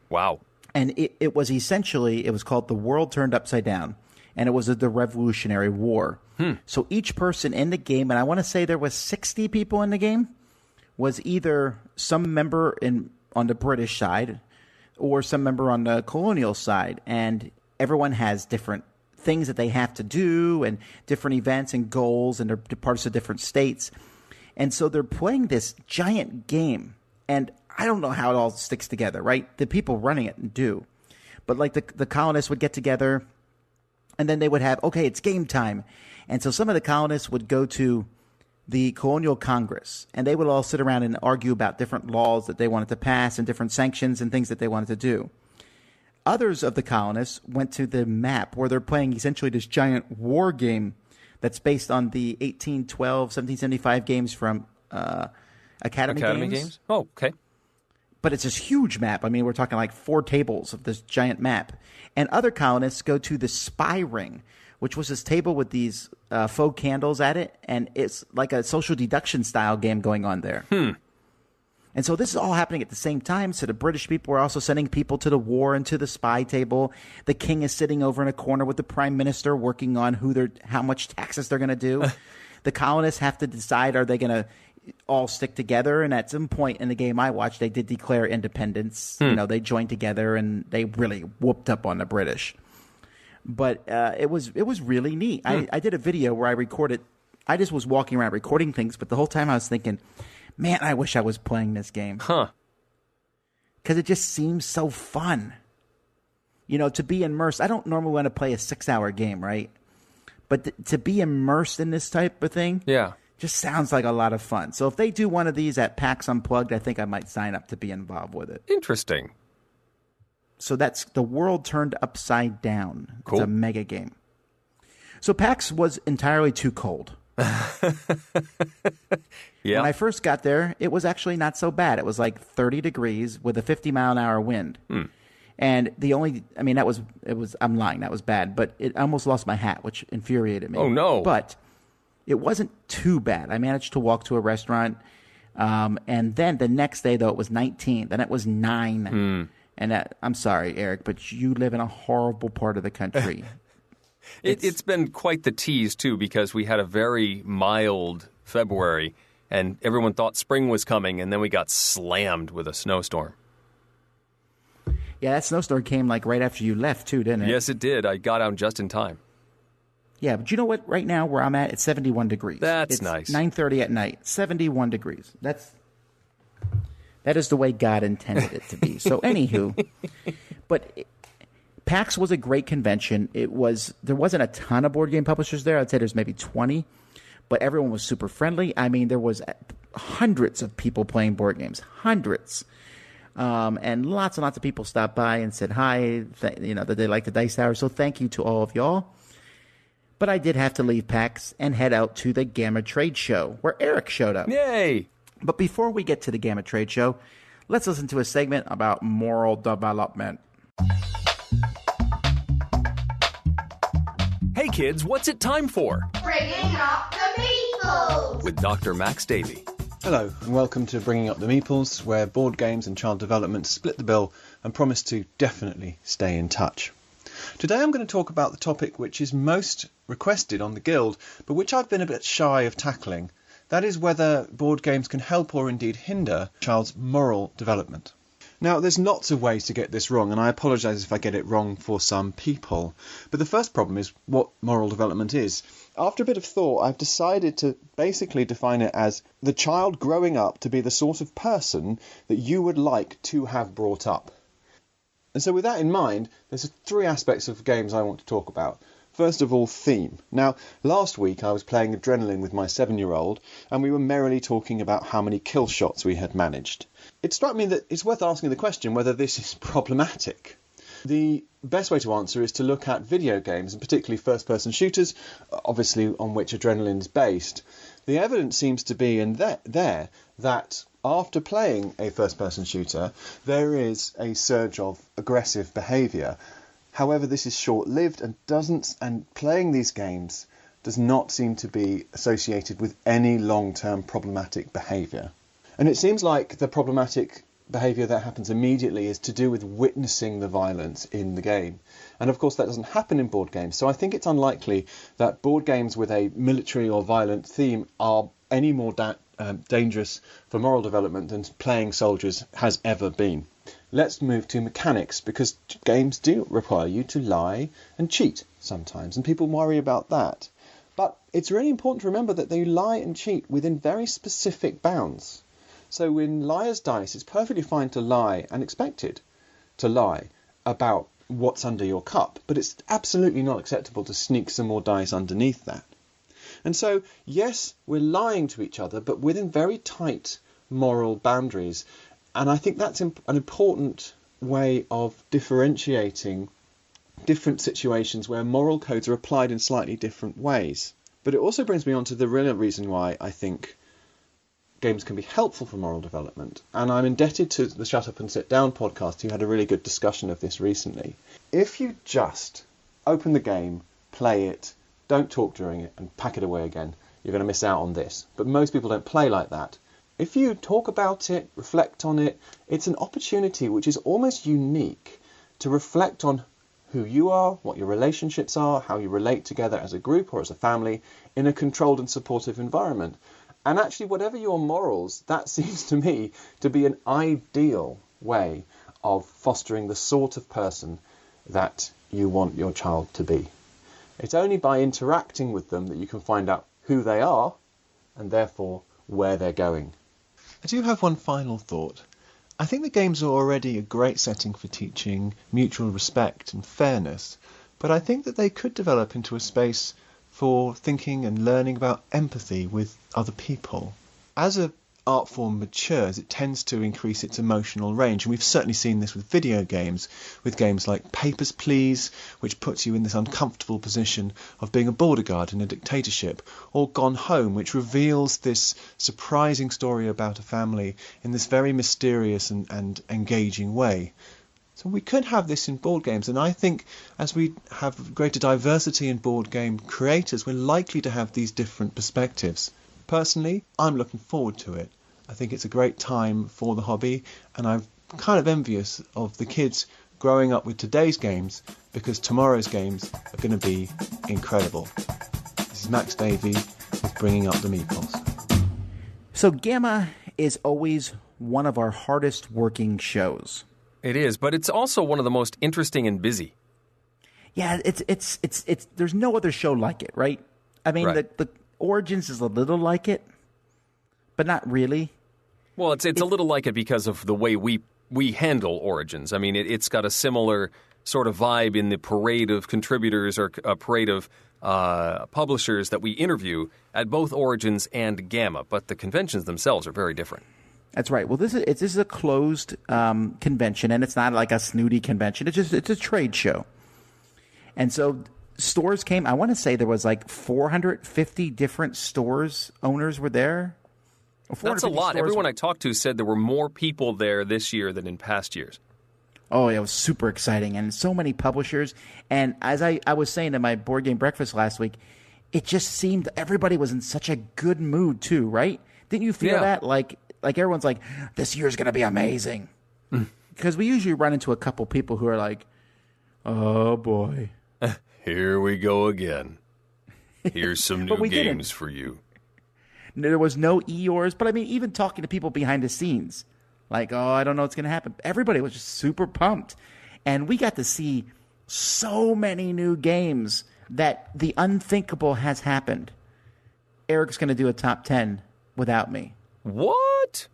[SPEAKER 1] Wow.
[SPEAKER 2] And it was essentially, it was called The World Turned Upside Down. And it was the Revolutionary War. So each person in the game, and I want to say there was 60 people in the game, was either some member on the British side,
[SPEAKER 4] or some member on the colonial side, and everyone has different things that they have to do and different events and goals, and they're parts of different states. And so they're playing this giant game, and I don't know how it all sticks together, right? The people running it do. But like the colonists would get together, and then they would have, okay, it's game time. And so some of the colonists would go to the Colonial Congress, and they would all sit around and argue about different laws that they wanted to pass and different sanctions and things that they wanted to do. Others of the colonists went to the map where they're playing essentially this giant war game that's based on the 1812, 1775 games from Academy Games.
[SPEAKER 1] Oh, okay.
[SPEAKER 4] But it's this huge map. I mean, we're talking like 4 tables of this giant map. And other colonists go to the Spy Ring, which was this table with these faux candles at it, and it's like a social deduction style game going on there. And so this is all happening at the same time. So the British people are also sending people to the war and to the spy table. The king is sitting over in a corner with the prime minister working on how much taxes they're going to do. The colonists have to decide, are they going to all stick together? And at some point in the game I watched, they did declare independence. You know, they joined together and they really whooped up on the British. But it was really neat. I did a video where I recorded. I just was walking around recording things, but the whole time I was thinking, man, I wish I was playing this game. Because it just seems so fun. You know, to be immersed. I don't normally want to play a 6-hour game, right? But to be immersed in this type of thing, just sounds like a lot of fun. So if they do one of these at PAX Unplugged, I think I might sign up to be involved with it.
[SPEAKER 1] Interesting.
[SPEAKER 4] So that's The World Turned Upside Down.
[SPEAKER 1] Cool.
[SPEAKER 4] It's a mega game. So PAX was entirely too cold. When I first got there, it was actually not so bad. It was like 30 degrees with a 50-mile-an-hour wind. And I'm lying, that was bad. But I almost lost my hat, which infuriated me.
[SPEAKER 1] Oh, no.
[SPEAKER 4] But it wasn't too bad. I managed to walk to a restaurant. And then the next day, though, it was 19. Then it was 9. And I'm sorry, Eric, but you live in a horrible part of the country.
[SPEAKER 1] It's been quite the tease, too, because we had a very mild February, and everyone thought spring was coming, and then we got slammed with a snowstorm.
[SPEAKER 4] Yeah, that snowstorm came like right after you left, too, didn't it?
[SPEAKER 1] Yes, it did. I got out just in time.
[SPEAKER 4] Yeah, but you know what? Right now, where I'm at, it's 71 degrees.
[SPEAKER 1] That's nice.
[SPEAKER 4] 9:30 at night, 71 degrees. That is the way God intended it to be. So, anywho, but PAX was a great convention. There wasn't a ton of board game publishers there. I'd say there's maybe 20, but everyone was super friendly. I mean, there was hundreds of people playing board games, hundreds. And lots and lots of people stopped by and said hi, that they liked the Dice Tower. So thank you to all of y'all. But I did have to leave PAX and head out to the GAMA Trade Show, where Eric showed up.
[SPEAKER 1] Yay!
[SPEAKER 4] But before we get to the GAMA Trade Show, let's listen to a segment about moral development.
[SPEAKER 1] Hey kids, what's it time for?
[SPEAKER 5] Bringing Up the Meeples!
[SPEAKER 1] With Dr. Max Davey.
[SPEAKER 6] Hello, and welcome to Bringing Up the Meeples, where board games and child development split the bill and promise to definitely stay in touch. Today I'm going to talk about the topic which is most requested on the Guild, but which I've been a bit shy of tackling. That is whether board games can help or indeed hinder a child's moral development. Now, there's lots of ways to get this wrong, and I apologise if I get it wrong for some people. But the first problem is what moral development is. After a bit of thought, I've decided to basically define it as the child growing up to be the sort of person that you would like to have brought up. And so with that in mind, there's 3 aspects of games I want to talk about. First of all, theme. Now, last week I was playing Adrenaline with my 7-year-old, and we were merrily talking about how many kill shots we had managed. It struck me that it's worth asking the question whether this is problematic. The best way to answer is to look at video games, and particularly first-person shooters, obviously on which Adrenaline is based. The evidence seems to be that after playing a first-person shooter, there is a surge of aggressive behaviour. However, this is short-lived and playing these games does not seem to be associated with any long-term problematic behaviour. And it seems like the problematic behaviour that happens immediately is to do with witnessing the violence in the game. And of course that doesn't happen in board games, so I think it's unlikely that board games with a military or violent theme are any more dangerous for moral development than playing soldiers has ever been. Let's move to mechanics, because games do require you to lie and cheat sometimes, and people worry about that. But it's really important to remember that they lie and cheat within very specific bounds. So in Liar's Dice, it's perfectly fine to lie and expected to lie about what's under your cup, but it's absolutely not acceptable to sneak some more dice underneath that. And so, yes, we're lying to each other, but within very tight moral boundaries. And I think that's an important way of differentiating different situations where moral codes are applied in slightly different ways. But it also brings me on to the real reason why I think games can be helpful for moral development. And I'm indebted to the Shut Up and Sit Down podcast, who had a really good discussion of this recently. If you just open the game, play it, don't talk during it, and pack it away again, you're going to miss out on this. But most people don't play like that. If you talk about it, reflect on it, it's an opportunity which is almost unique to reflect on who you are, what your relationships are, how you relate together as a group or as a family in a controlled and supportive environment. And actually, whatever your morals, that seems to me to be an ideal way of fostering the sort of person that you want your child to be. It's only by interacting with them that you can find out who they are and therefore where they're going. I do have one final thought. I think the games are already a great setting for teaching mutual respect and fairness, but I think that they could develop into a space for thinking and learning about empathy with other people. As an art form matures, it tends to increase its emotional range, and we've certainly seen this with video games, with games like Papers, Please, which puts you in this uncomfortable position of being a border guard in a dictatorship, or Gone Home, which reveals this surprising story about a family in this very mysterious and engaging way. So we could have this in board games, and I think as we have greater diversity in board game creators, we're likely to have these different perspectives. Personally, I'm looking forward to it. I think it's a great time for the hobby, and I'm kind of envious of the kids growing up with today's games, because tomorrow's games are going to be incredible. This is Max Davey with Bringing Up the Meeples.
[SPEAKER 4] So GAMA is always one of our hardest working shows.
[SPEAKER 1] It is, but it's also one of the most interesting and busy.
[SPEAKER 4] Yeah, it's there's no other show like it, right? I mean,
[SPEAKER 1] Right.
[SPEAKER 4] the Origins is a little like it, but not really.
[SPEAKER 1] Well, it's a little like it because of the way we handle Origins. I mean, it's got a similar sort of vibe in the parade of contributors or a parade of publishers that we interview at both Origins and GAMA, but the conventions themselves are very different.
[SPEAKER 4] That's right. Well, this is a closed convention, and it's not like a snooty convention. It's a trade show. And so stores came. I want to say there was like 450 different stores owners were there.
[SPEAKER 1] That's a lot. Everyone I talked to said there were more people there this year than in past years.
[SPEAKER 4] Oh, it was super exciting, and so many publishers. And as I was saying in my board game breakfast last week, it just seemed everybody was in such a good mood too, right? Didn't you feel that? Like everyone's like, this year's going to be amazing. Because we usually run into a couple people who are like, oh boy.
[SPEAKER 1] Here we go again. Here's some new games for you.
[SPEAKER 4] There was no Eeyores, but I mean, even talking to people behind the scenes, like, oh, I don't know what's going to happen. Everybody was just super pumped. And we got to see so many new games that the unthinkable has happened. Eric's going to do a top 10 without me.
[SPEAKER 1] What?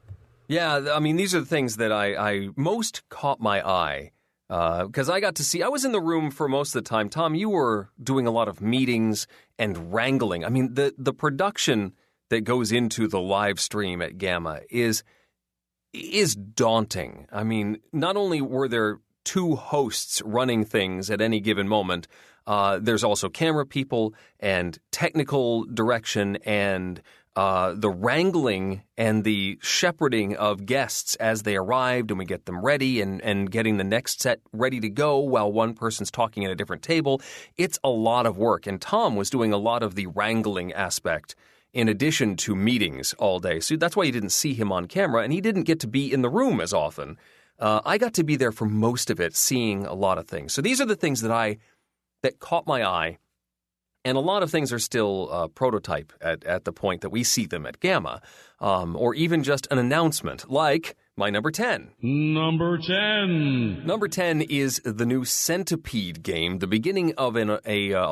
[SPEAKER 1] Yeah, I mean, these are the things that I most caught my eye. Because I got to see, I was in the room for most of the time. Tom, you were doing a lot of meetings and wrangling. I mean, the production that goes into the live stream at GAMA is daunting. I mean, not only were there two hosts running things at any given moment, there's also camera people and technical direction and the wrangling and the shepherding of guests as they arrived, and we get them ready and getting the next set ready to go while one person's talking at a different table. It's a lot of work, and Tom was doing a lot of the wrangling aspect in addition to meetings all day. So that's why you didn't see him on camera, and he didn't get to be in the room as often. I got to be there for most of it, seeing a lot of things. So these are the things that caught my eye And a lot of things are still prototype at the point that we see them at GAMA, or even just an announcement, like my number 10.
[SPEAKER 7] Number 10.
[SPEAKER 1] Number 10 is the new Centipede game, the beginning of a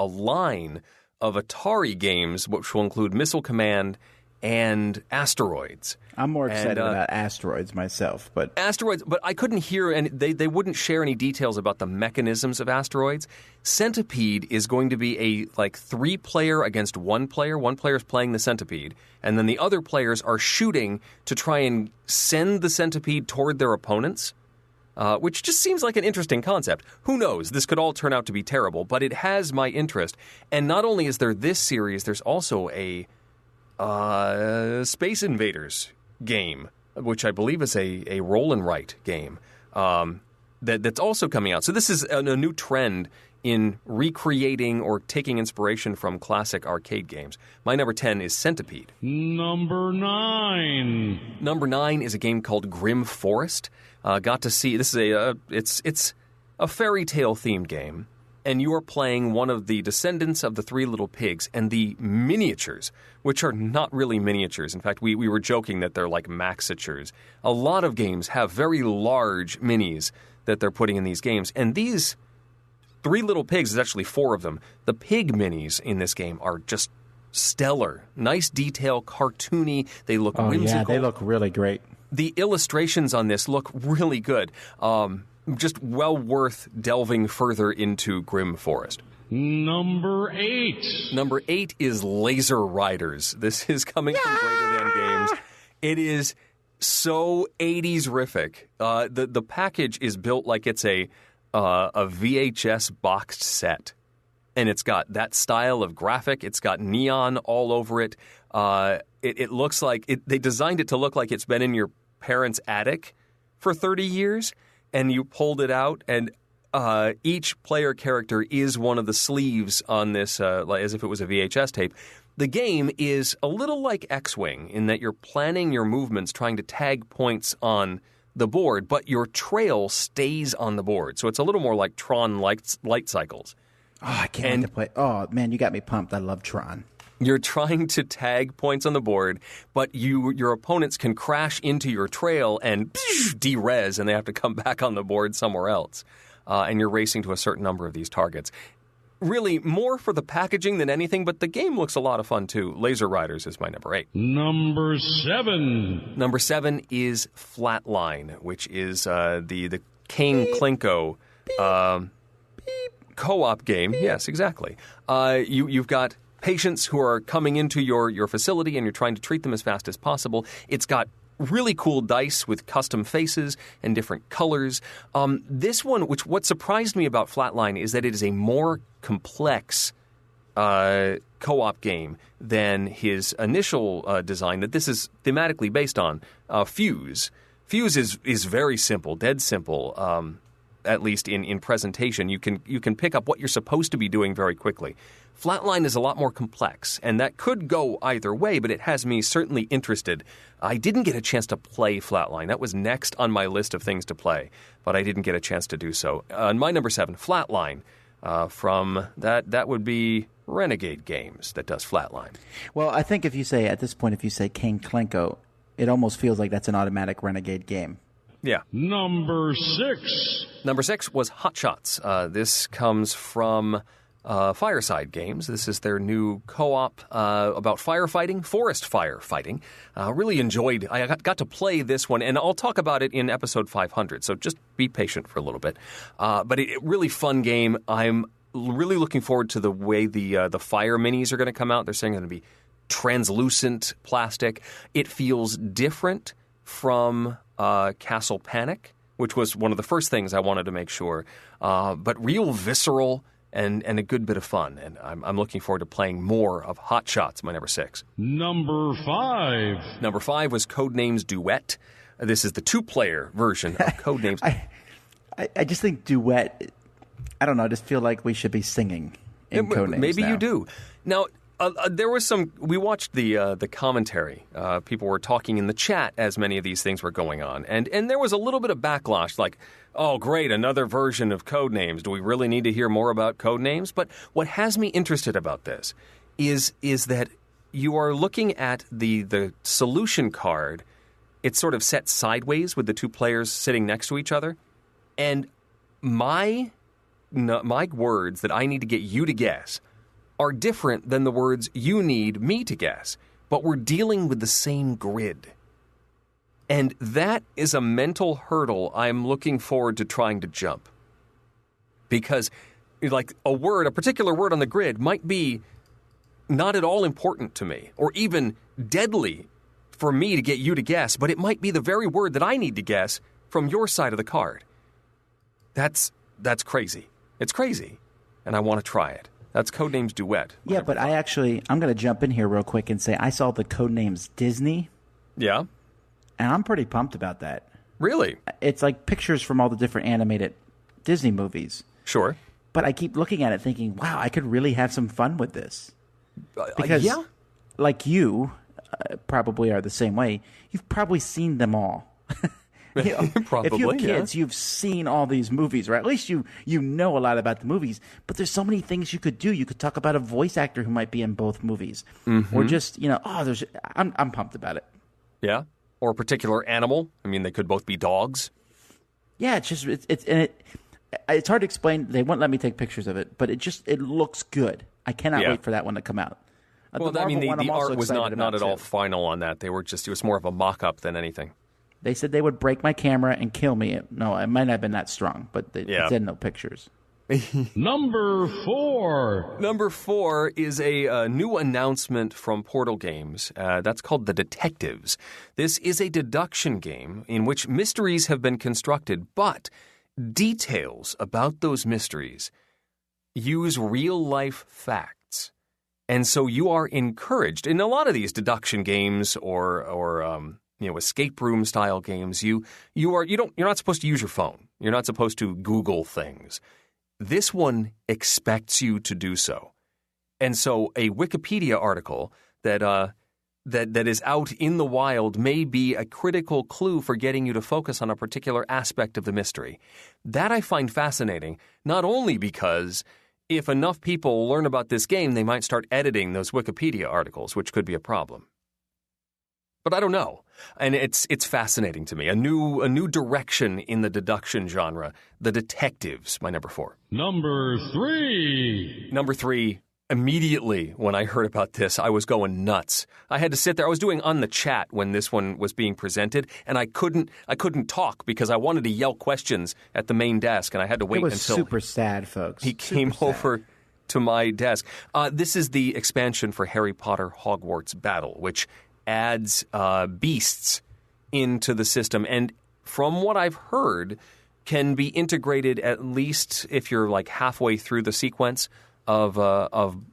[SPEAKER 1] line of Atari games, which will include Missile Command and Asteroids.
[SPEAKER 4] I'm more excited about Asteroids myself, but
[SPEAKER 1] I couldn't hear, and they wouldn't share any details about the mechanisms of Asteroids. Centipede is going to be a 3-player against 1 player. 1 player is playing the Centipede, and then the other players are shooting to try and send the Centipede toward their opponents, which just seems like an interesting concept. Who knows? This could all turn out to be terrible, but it has my interest. And not only is there this series, there's also a Space Invaders game, which I believe is a roll and write game that's also coming out. So this is a new trend in recreating or taking inspiration from classic arcade games. My number 10 is Centipede.
[SPEAKER 7] Number 9.
[SPEAKER 1] Number 9 is a game called Grim Forest. Got to see, this is it's a fairy tale themed game, and you are playing one of the descendants of the 3 little pigs, and the miniatures, which are not really miniatures. In fact, we were joking that they're like maxatures. A lot of games have very large minis that they're putting in these games, and these 3 little pigs is actually 4 of them. The pig minis in this game are just stellar. Nice detail, cartoony. They look whimsical.
[SPEAKER 4] Yeah, they look really great.
[SPEAKER 1] The illustrations on this look really good. Just well worth delving further into Grim Forest.
[SPEAKER 7] Number 8.
[SPEAKER 1] Number 8 is Laser Riders. This is coming from Greater Than Games. It is so 80s-rific. The package is built like it's a VHS boxed set. And it's got that style of graphic. It's got neon all over it. It looks like they designed it to look like it's been in your parents' attic for 30 years. And you pulled it out, and each player character is one of the sleeves on this, as if it was a VHS tape. The game is a little like X-Wing in that you're planning your movements, trying to tag points on the board, but your trail stays on the board. So it's a little more like Tron light cycles.
[SPEAKER 4] Oh, I can't wait to play. Oh, man, you got me pumped. I love Tron.
[SPEAKER 1] You're trying to tag points on the board, but your opponents can crash into your trail and de-res, and they have to come back on the board somewhere else. And you're racing to a certain number of these targets. Really, more for the packaging than anything, but the game looks a lot of fun, too. Laser Riders is my number 8.
[SPEAKER 7] Number 7.
[SPEAKER 1] Number 7 is Flatline, which is the Kane Klinko co-op game. Yes, exactly. You've got patients who are coming into your facility, and you're trying to treat them as fast as possible. It's got really cool dice with custom faces and different colors. This one, what surprised me about Flatline is that it is a more complex co-op game than his initial design that this is thematically based on. Fuse. Fuse is very simple, dead simple. At least in presentation, you can pick up what you're supposed to be doing very quickly. Flatline is a lot more complex, and that could go either way, but it has me certainly interested. I didn't get a chance to play Flatline. That was next on my list of things to play, but I didn't get a chance to do so. My number 7, Flatline, from that would be Renegade Games that does Flatline.
[SPEAKER 4] Well, I think if you say King Klinko, it almost feels like that's an automatic Renegade game.
[SPEAKER 1] Yeah.
[SPEAKER 7] Number 6.
[SPEAKER 1] Number 6 was Hot Shots. This comes from Fireside Games. This is their new co-op about firefighting, forest firefighting. Really enjoyed. I got to play this one, and I'll talk about it in episode 500. So just be patient for a little bit. But it really fun game. I'm really looking forward to the way the fire minis are going to come out. They're saying they're going to be translucent plastic. It feels different from Castle Panic, which was one of the first things I wanted to make sure. But real visceral and a good bit of fun. And I'm looking forward to playing more of Hot Shots, my number 6.
[SPEAKER 7] Number 5.
[SPEAKER 1] Number 5 was Codenames Duet. This is the 2-player version of Codenames.
[SPEAKER 4] I just think Duet, I don't know, I just feel like we should be singing in Codenames
[SPEAKER 1] Maybe
[SPEAKER 4] now.
[SPEAKER 1] you do. Now, There was some. We watched the commentary. People were talking in the chat as many of these things were going on, and there was a little bit of backlash, like, "Oh, great, another version of Codenames. Do we really need to hear more about Codenames?" But what has me interested about this is that you are looking at the solution card. It's sort of set sideways with the two players sitting next to each other, and my words that I need to get you to guess are different than the words you need me to guess, but we're dealing with the same grid. And that is a mental hurdle I'm looking forward to trying to jump. Because, like, a particular word on the grid might be not at all important to me, or even deadly for me to get you to guess, but it might be the very word that I need to guess from your side of the card. That's crazy. It's crazy, and I want to try it. That's Codenames Duet.
[SPEAKER 4] Yeah, but I'm going to jump in here real quick and say I saw the Codenames Disney.
[SPEAKER 1] Yeah?
[SPEAKER 4] And I'm pretty pumped about that.
[SPEAKER 1] Really?
[SPEAKER 4] It's like pictures from all the different animated Disney movies.
[SPEAKER 1] Sure.
[SPEAKER 4] But I keep looking at it thinking, wow, I could really have some fun with this. Because, like you probably are the same way, you've probably seen them all.
[SPEAKER 1] Probably,
[SPEAKER 4] if you have kids, you've seen all these movies, or at least you know a lot about the movies. But there's so many things you could do. You could talk about a voice actor who might be in both movies, or just I'm pumped about it.
[SPEAKER 1] Yeah, or a particular animal. I mean, they could both be dogs.
[SPEAKER 4] Yeah, it's hard to explain. They won't let me take pictures of it, but it looks good. I cannot wait for that one to come out.
[SPEAKER 1] Well, the art was not at all final on that. It was more of a mock-up than anything.
[SPEAKER 4] They said they would break my camera and kill me. No, it might not have been that strong, but they said no pictures.
[SPEAKER 7] Number 4.
[SPEAKER 1] Number 4 is a new announcement from Portal Games. That's called The Detectives. This is a deduction game in which mysteries have been constructed, but details about those mysteries use real-life facts. And so you are encouraged in a lot of these deduction games or escape room style games. You're not supposed to use your phone. You're not supposed to Google things. This one expects you to do so. And so a Wikipedia article that is out in the wild may be a critical clue for getting you to focus on a particular aspect of the mystery. That I find fascinating, not only because if enough people learn about this game, they might start editing those Wikipedia articles, which could be a problem. But I don't know. And it's fascinating to me. A new direction in the deduction genre. The Detectives, my number 4.
[SPEAKER 7] Number 3.
[SPEAKER 1] Number 3, immediately when I heard about this, I was going nuts. I had to sit there. I was doing on the chat when this one was being presented, and I couldn't talk because I wanted to yell questions at the main desk, and I had to wait until... It was
[SPEAKER 4] super sad, folks.
[SPEAKER 1] He came over to my desk. This is the expansion for Harry Potter Hogwarts Battle, which adds beasts into the system, and from what I've heard, can be integrated at least if you're like halfway through the sequence of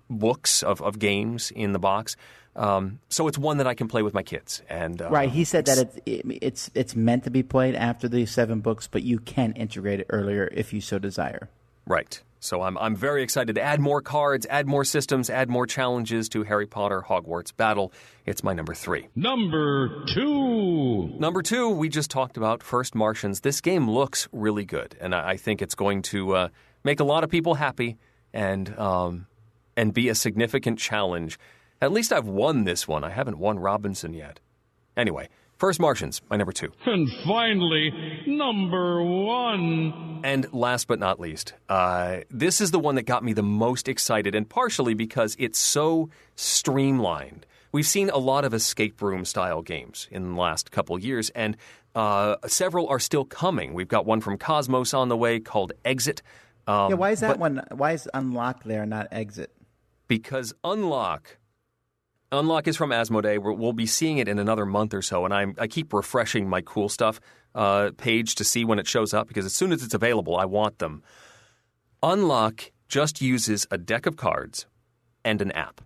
[SPEAKER 1] books of games in the box. So it's one that I can play with my kids. And
[SPEAKER 4] right, he said that it's meant to be played after the 7 books, but you can integrate it earlier if you so desire.
[SPEAKER 1] Right. So I'm very excited to add more cards, add more systems, add more challenges to Harry Potter Hogwarts Battle. It's my number 3.
[SPEAKER 7] Number 2.
[SPEAKER 1] Number 2, we just talked about First Martians. This game looks really good, and I think it's going to make a lot of people happy and be a significant challenge. At least I've won this one. I haven't won Robinson yet. Anyway, First Martians, my number 2.
[SPEAKER 7] And finally, number 1.
[SPEAKER 1] And last but not least, this is the one that got me the most excited, and partially because it's so streamlined. We've seen a lot of escape room style games in the last couple years, and several are still coming. We've got one from Cosmos on the way called Exit.
[SPEAKER 4] Why is that one? Why is Unlock there, not Exit?
[SPEAKER 1] Because Unlock is from Asmodee. We'll be seeing it in another month or so, and I keep refreshing my cool stuff page to see when it shows up, because as soon as it's available, I want them. Unlock just uses a deck of cards and an app.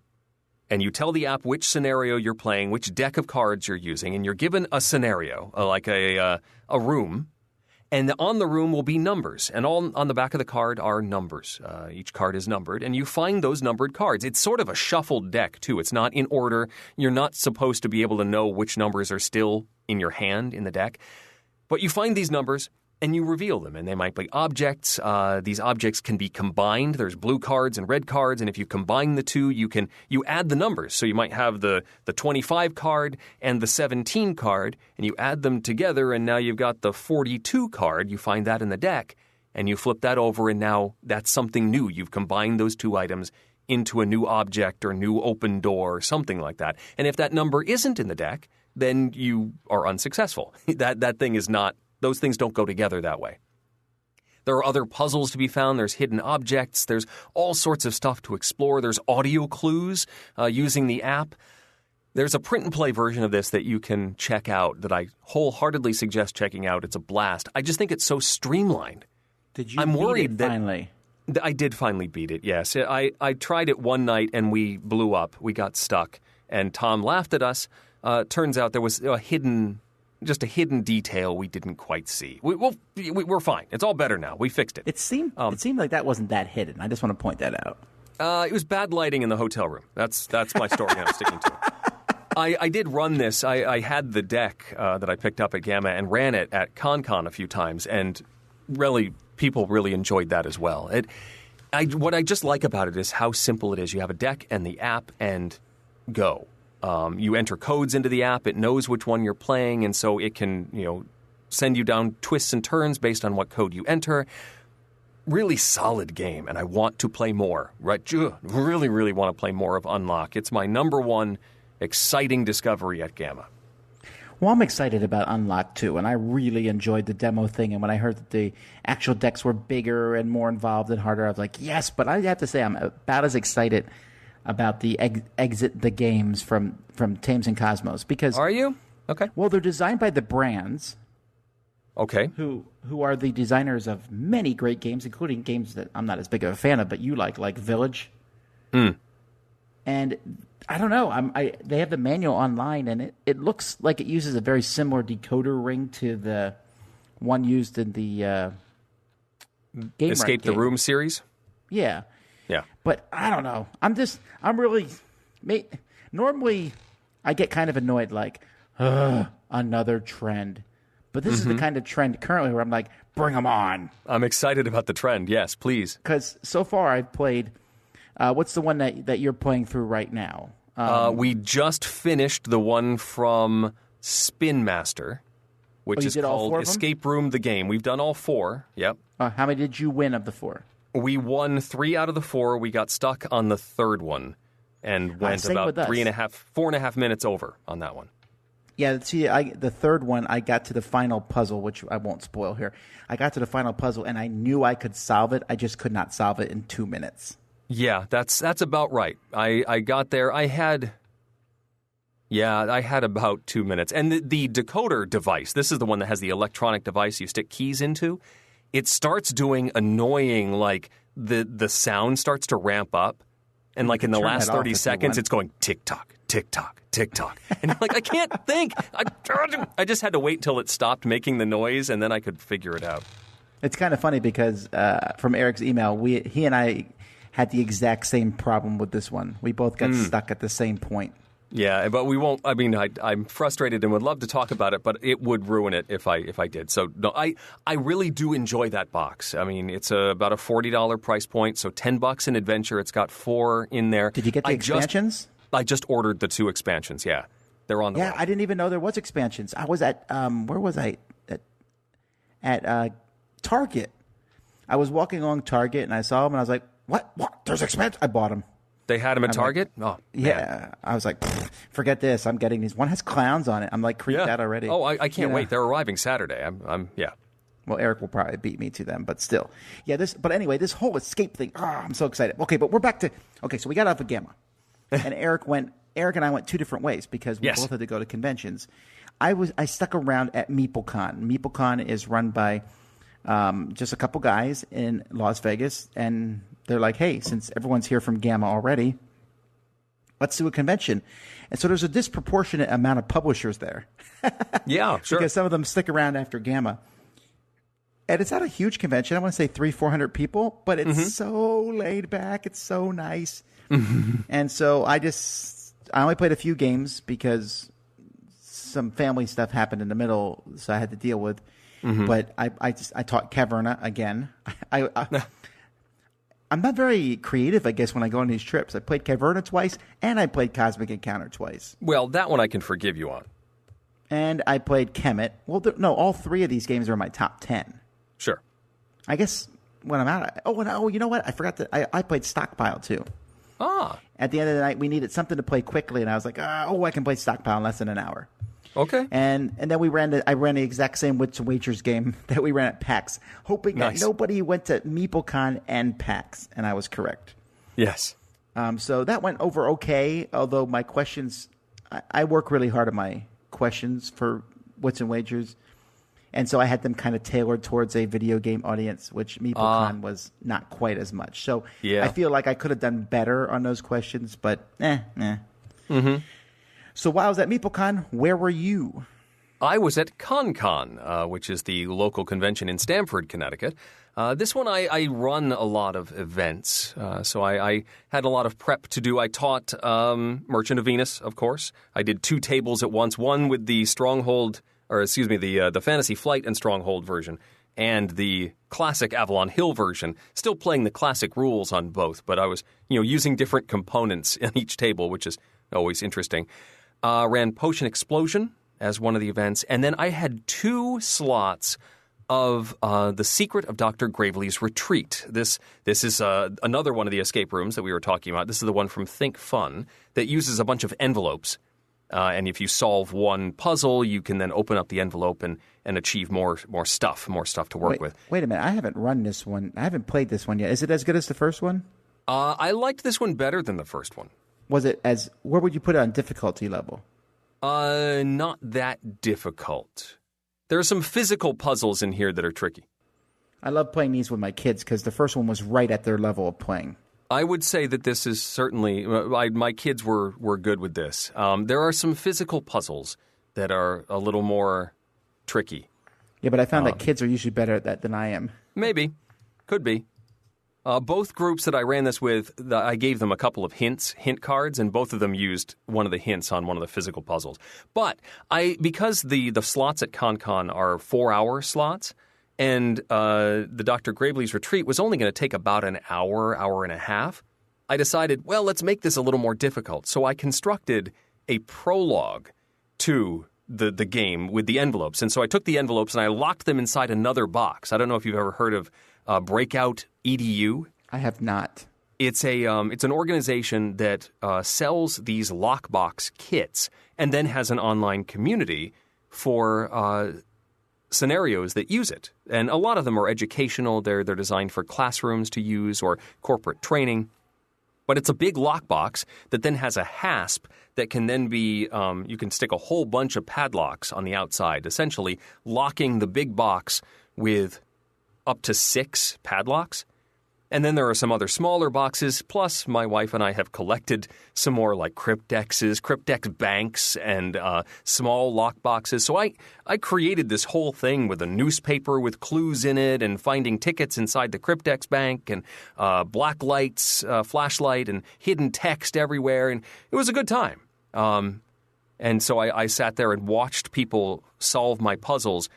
[SPEAKER 1] And you tell the app which scenario you're playing, which deck of cards you're using, and you're given a scenario, like a room, And on the room will be numbers, and all on the back of the card are numbers. Each card is numbered, and you find those numbered cards. It's sort of a shuffled deck, too. It's not in order. You're not supposed to be able to know which numbers are still in your hand in the deck. But you find these numbers, and you reveal them, and they might be objects. These objects can be combined. There's blue cards and red cards, and if you combine the two, you add the numbers. So you might have the 25 card and the 17 card, and you add them together, and now you've got the 42 card. You find that in the deck, and you flip that over, and now that's something new. You've combined those two items into a new object or new open door or something like that. And if that number isn't in the deck, then you are unsuccessful. That thing is not. Those things don't go together that way. There are other puzzles to be found. There's hidden objects. There's all sorts of stuff to explore. There's audio clues using the app. There's a print and play version of this that you can check out that I wholeheartedly suggest checking out. It's a blast. I just think it's so streamlined.
[SPEAKER 4] Did you
[SPEAKER 1] I'm
[SPEAKER 4] beat
[SPEAKER 1] worried
[SPEAKER 4] it
[SPEAKER 1] that
[SPEAKER 4] finally?
[SPEAKER 1] I did finally beat it, yes. I tried it one night and we blew up. We got stuck. And Tom laughed at us. Turns out there was a hidden detail we didn't quite see. We're fine. It's all better now. We fixed it.
[SPEAKER 4] It seemed like that wasn't that hidden. I just want to point that out.
[SPEAKER 1] It was bad lighting in the hotel room. That's my story, and I'm sticking to it. I did run this. I had the deck that I picked up at GAMA and ran it at ConnCon a few times, and really, people really enjoyed that as well. What I just like about it is how simple it is. You have a deck and the app, and go. You enter codes into the app. It knows which one you're playing, and so it can, send you down twists and turns based on what code you enter. Really solid game, and I want to play more. Right? Really, really want to play more of Unlock. It's my number one exciting discovery at GAMA.
[SPEAKER 4] Well, I'm excited about Unlock, too, and I really enjoyed the demo thing, and when I heard that the actual decks were bigger and more involved and harder, I was like, yes, but I have to say I'm about as excited about the exit the games from Thames and Cosmos because
[SPEAKER 1] are you okay?
[SPEAKER 4] Well, they're designed by the brands,
[SPEAKER 1] okay,
[SPEAKER 4] who are the designers of many great games, including games that I'm not as big of a fan of, but you like Village. And I don't know, they have the manual online, and it looks like it uses a very similar decoder ring to the one used in the Game
[SPEAKER 1] Escape the Room series.
[SPEAKER 4] Yeah.
[SPEAKER 1] Yeah.
[SPEAKER 4] But I don't know. Normally I get kind of annoyed, like, another trend. But this is the kind of trend currently where I'm like, bring them on.
[SPEAKER 1] I'm excited about the trend. Yes, please.
[SPEAKER 4] Because so far I've played, what's the one that you're playing through right now?
[SPEAKER 1] We just finished the one from Spin Master, which is called Escape Room the Game. We've done all 4. Yep.
[SPEAKER 4] How many did you win of the 4?
[SPEAKER 1] We won 3 out of the 4. We got stuck on the third one and went about 4.5 minutes over on that one.
[SPEAKER 4] Yeah, see, the third one, I got to the final puzzle, which I won't spoil here. I got to the final puzzle, and I knew I could solve it. I just could not solve it in 2 minutes.
[SPEAKER 1] Yeah, that's about right. I got there. I had about 2 minutes. And the decoder device, this is the one that has the electronic device you stick keys into. It starts doing annoying, like the sound starts to ramp up. And like in the last 30 seconds, it's going tick-tock, tick-tock, tick-tock. And I'm like, I can't think. I just had to wait until it stopped making the noise, and then I could figure it out.
[SPEAKER 4] It's kind of funny because from Eric's email, he and I had the exact same problem with this one. We both got stuck at the same point.
[SPEAKER 1] Yeah, but we won't. I mean, I'm frustrated and would love to talk about it, but it would ruin it if I did. So no, I really do enjoy that box. I mean, it's about a $40 price point, so $10 in adventure. It's got 4 in there.
[SPEAKER 4] Did you get the expansions?
[SPEAKER 1] I just ordered the 2 expansions. Yeah, they're on the way.
[SPEAKER 4] Yeah, I didn't even know there was expansions. I was at where was I? At Target. I was walking along Target and I saw them and I was like, "What? There's expansions!" I bought them.
[SPEAKER 1] They had them at Target?
[SPEAKER 4] Like, yeah. I was like, forget this. I'm getting these. One has clowns on it. I'm like creeped out already.
[SPEAKER 1] Oh, I can't wait. They're arriving Saturday. Yeah.
[SPEAKER 4] Well, Eric will probably beat me to them, but still. Yeah, but anyway, this whole escape thing, I'm so excited. Okay, but we're back to, so we got off of GAMA. And Eric and I went 2 different ways because we both had to go to conventions. I stuck around at MeepleCon. MeepleCon is run by just a couple guys in Las Vegas, and they're like, hey, since everyone's here from GAMA already, let's do a convention. And so there's a disproportionate amount of publishers there.
[SPEAKER 1] Yeah, sure.
[SPEAKER 4] Because some of them stick around after GAMA. And it's not a huge convention. I want to say 300-400 people, but it's so laid back. It's so nice. And so I only played a few games because some family stuff happened in the middle, so I had to deal with. But I taught Caverna again. I'm not very creative, I guess, when I go on these trips. I played Caverna twice, and I played Cosmic Encounter twice.
[SPEAKER 1] Well, that one I can forgive you on.
[SPEAKER 4] And I played Kemet. Well, no, all three of these games are in my top 10.
[SPEAKER 1] Sure.
[SPEAKER 4] I guess when I'm out... Oh, you know what? I forgot that I played Stockpile, too.
[SPEAKER 1] Ah.
[SPEAKER 4] At the end of the night, we needed something to play quickly, and I was like, I can play Stockpile in less than an hour.
[SPEAKER 1] Okay.
[SPEAKER 4] And then I ran the exact same Wits and Wagers game that we ran at PAX, hoping that nobody went to MeepleCon and PAX, and I was correct.
[SPEAKER 1] Yes.
[SPEAKER 4] So that went over okay, although my questions... I work really hard on my questions for Wits and Wagers, and so I had them kind of tailored towards a video game audience, which MeepleCon was not quite as much. So I feel like I could have done better on those questions, but So while I was at MeepleCon, where were you?
[SPEAKER 1] I was at ConnCon, which is the local convention in Stamford, Connecticut. This one I run a lot of events, so I had a lot of prep to do. I taught Merchant of Venus, of course. I did 2 tables at once, one with the Stronghold, the Fantasy Flight and Stronghold version, and the classic Avalon Hill version, still playing the classic rules on both, but I was using different components in each table, which is always interesting. Ran Potion Explosion as one of the events, and then I had 2 slots of The Secret of Dr. Gravely's Retreat. This is another one of the escape rooms that we were talking about. This is the one from Think Fun that uses a bunch of envelopes. And if you solve one puzzle, you can then open up the envelope and achieve more stuff to work with.
[SPEAKER 4] Wait a minute. I haven't run this one. I haven't played this one yet. Is it as good as the first one?
[SPEAKER 1] I liked this one better than the first one.
[SPEAKER 4] Was it where would you put it on difficulty level?
[SPEAKER 1] Not that difficult. There are some physical puzzles in here that are tricky.
[SPEAKER 4] I love playing these with my kids because the first one was right at their level of playing.
[SPEAKER 1] I would say that this is certainly... my kids were good with this. There are some physical puzzles that are a little more tricky.
[SPEAKER 4] Yeah, but I found that kids are usually better at that than I am.
[SPEAKER 1] Maybe. Could be. Both groups that I ran this with, I gave them a couple of hint cards, and both of them used one of the hints on one of the physical puzzles. But because the slots at ConnCon are 4-hour slots, and the Dr. Gravely's Retreat was only going to take about an hour and a half, I decided, well, let's make this a little more difficult. So I constructed a prologue to the game with the envelopes. And so I took the envelopes and I locked them inside another box. I don't know if you've ever heard of Breakout EDU.
[SPEAKER 4] I have not.
[SPEAKER 1] It's an organization that sells these lockbox kits and then has an online community for scenarios that use it. And a lot of them are educational. They're designed for classrooms to use or corporate training. But it's a big lockbox that then has a hasp that can then be, you can stick a whole bunch of padlocks on the outside, essentially locking the big box with up to 6 padlocks. And then there are some other smaller boxes, plus my wife and I have collected some more like Cryptex banks, and small lock boxes. So I created this whole thing with a newspaper with clues in it and finding tickets inside the Cryptex bank and black lights, flashlight, and hidden text everywhere. And it was a good time. And so I sat there and watched people solve my puzzles,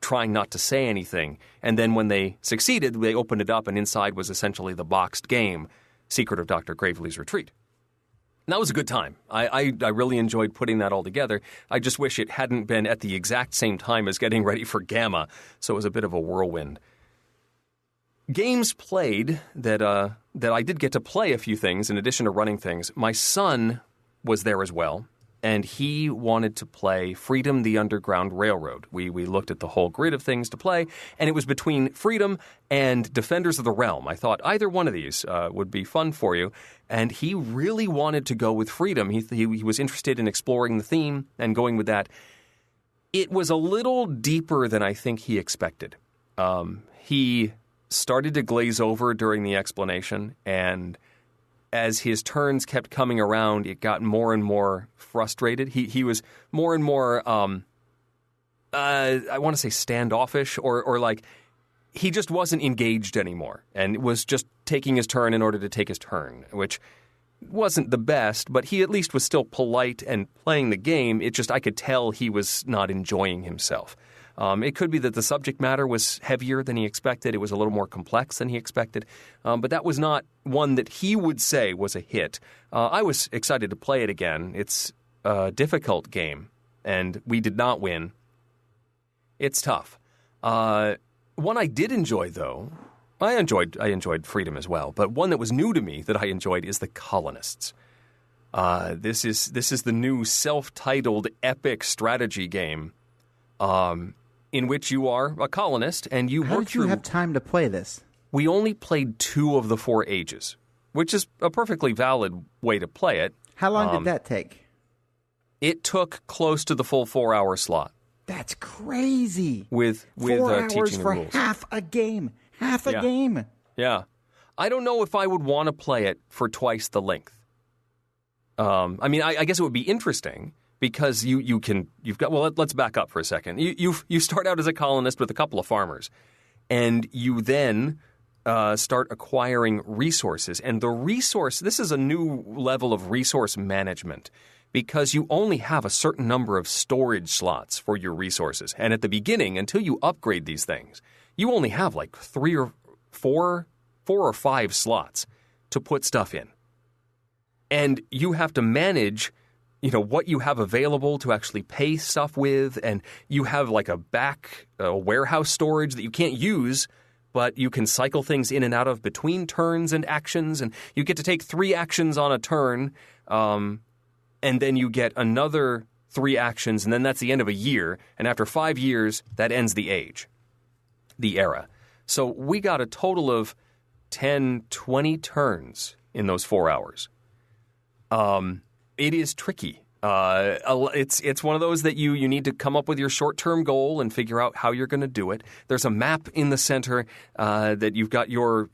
[SPEAKER 1] trying not to say anything. And then when they succeeded, they opened it up, and inside was essentially the boxed game, Secret of Dr. Gravely's Retreat. And that was a good time. I really enjoyed putting that all together. I just wish it hadn't been at the exact same time as getting ready for GAMA, so it was a bit of a whirlwind. Games played that I did get to play a few things in addition to running things. My son was there as well. And he wanted to play Freedom, the Underground Railroad. We looked at the whole grid of things to play, and it was between Freedom and Defenders of the Realm. I thought either one of these would be fun for you. And he really wanted to go with Freedom. He was interested in exploring the theme and going with that. It was a little deeper than I think he expected. He started to glaze over during the explanation, and as his turns kept coming around, it got more and more frustrated. He was more and more, I want to say standoffish, or like he just wasn't engaged anymore and was just taking his turn in order to take his turn, which wasn't the best, but he at least was still polite and playing the game. It just, I could tell he was not enjoying himself. It could be that the subject matter was heavier than he expected. It was a little more complex than he expected. But that was not one that he would say was a hit. I was excited to play it again. It's a difficult game, and we did not win. It's tough. One I did enjoy, though, I enjoyed Freedom as well, but one that was new to me that I enjoyed is the Colonists. This is the new self-titled epic strategy game. In which you are a colonist and you
[SPEAKER 4] How
[SPEAKER 1] work
[SPEAKER 4] did you
[SPEAKER 1] through...
[SPEAKER 4] have time to play this?
[SPEAKER 1] We only played 2 of the 4 ages, which is a perfectly valid way to play it.
[SPEAKER 4] How long did that take?
[SPEAKER 1] It took close to the full 4-hour slot.
[SPEAKER 4] That's crazy.
[SPEAKER 1] With
[SPEAKER 4] 4 hours
[SPEAKER 1] teaching the
[SPEAKER 4] for
[SPEAKER 1] rules.
[SPEAKER 4] half a game. Half a game.
[SPEAKER 1] Yeah. I don't know if I would want to play it for twice the length. I mean, I guess it would be interesting... Because let's back up for a second. You start out as a colonist with a couple of farmers, and you then start acquiring resources. And this is a new level of resource management because you only have a certain number of storage slots for your resources. And at the beginning, until you upgrade these things, you only have like 4 or 5 slots to put stuff in. And you have to manage what you have available to actually pay stuff with, and you have like a warehouse storage that you can't use, but you can cycle things in and out of between turns and actions, and you get to take 3 actions on a turn, and then you get another 3 actions, and then that's the end of a year, and after 5 years, that ends the era. So we got a total of 10, 20 turns in those 4 hours. It is tricky. It's one of those that you need to come up with your short-term goal and figure out how you're going to do it. There's a map in the center that you've got your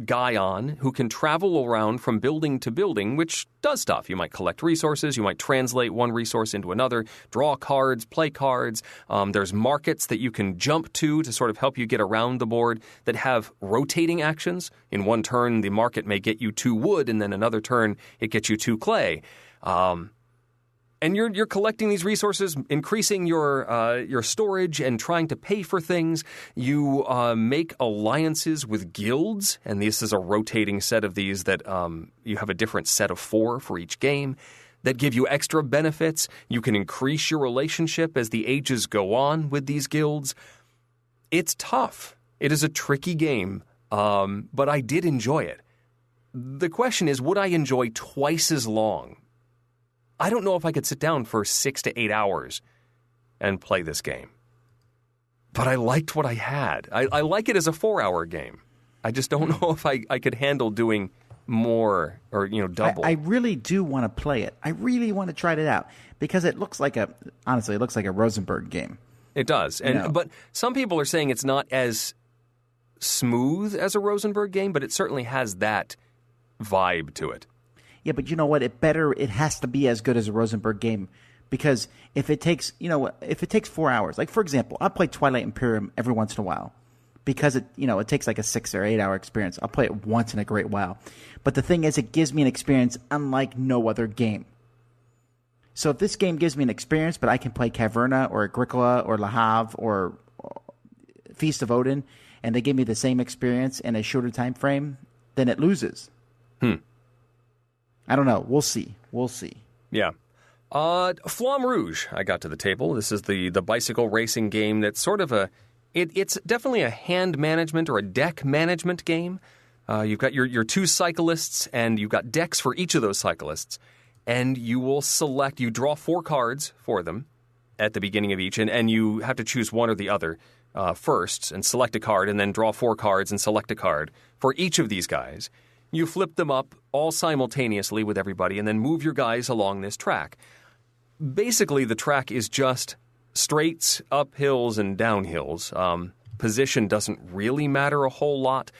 [SPEAKER 1] guy on who can travel around from building to building, which does stuff. You might collect resources. You might translate one resource into another, draw cards, play cards. There's markets that you can jump to sort of help you get around the board that have rotating actions. In one turn, the market may get you 2 wood, and then another turn, it gets you 2 clay. And you're collecting these resources, increasing your storage and trying to pay for things. You make alliances with guilds, and this is a rotating set of these that you have a different set of 4 for each game that give you extra benefits. You can increase your relationship as the ages go on with these guilds. It's tough. It is a tricky game, but I did enjoy it. The question is, would I enjoy twice as long? I don't know if I could sit down for 6 to 8 hours and play this game. But I liked what I had. I like it as a 4-hour game. I just don't know if I could handle doing more or, double.
[SPEAKER 4] I really do want to play it. I really want to try it out because it looks like a Rosenberg game.
[SPEAKER 1] It does. But some people are saying it's not as smooth as a Rosenberg game, but it certainly has that vibe to it.
[SPEAKER 4] Yeah, but you know what? It has to be as good as a Rosenberg game because if it takes 4 hours, like for example, I play Twilight Imperium every once in a while because it takes like a 6 or 8 hour experience. I'll play it once in a great while. But the thing is, it gives me an experience unlike no other game. So if this game gives me an experience, but I can play Caverna or Agricola or Le Havre or Feast of Odin, and they give me the same experience in a shorter time frame, then it loses. I don't know. We'll see.
[SPEAKER 1] Yeah. Flamme Rouge, I got to the table. This is the bicycle racing game that's sort of it's definitely a hand management or a deck management game. You've got your 2 cyclists, and you've got decks for each of those cyclists. And you will you draw 4 cards for them at the beginning of each, and you have to choose one or the other first and select a card, and then draw 4 cards and select a card for each of these guys. You flip them up all simultaneously with everybody and then move your guys along this track. Basically, the track is just straights, uphills, and downhills. Position doesn't really matter a whole lot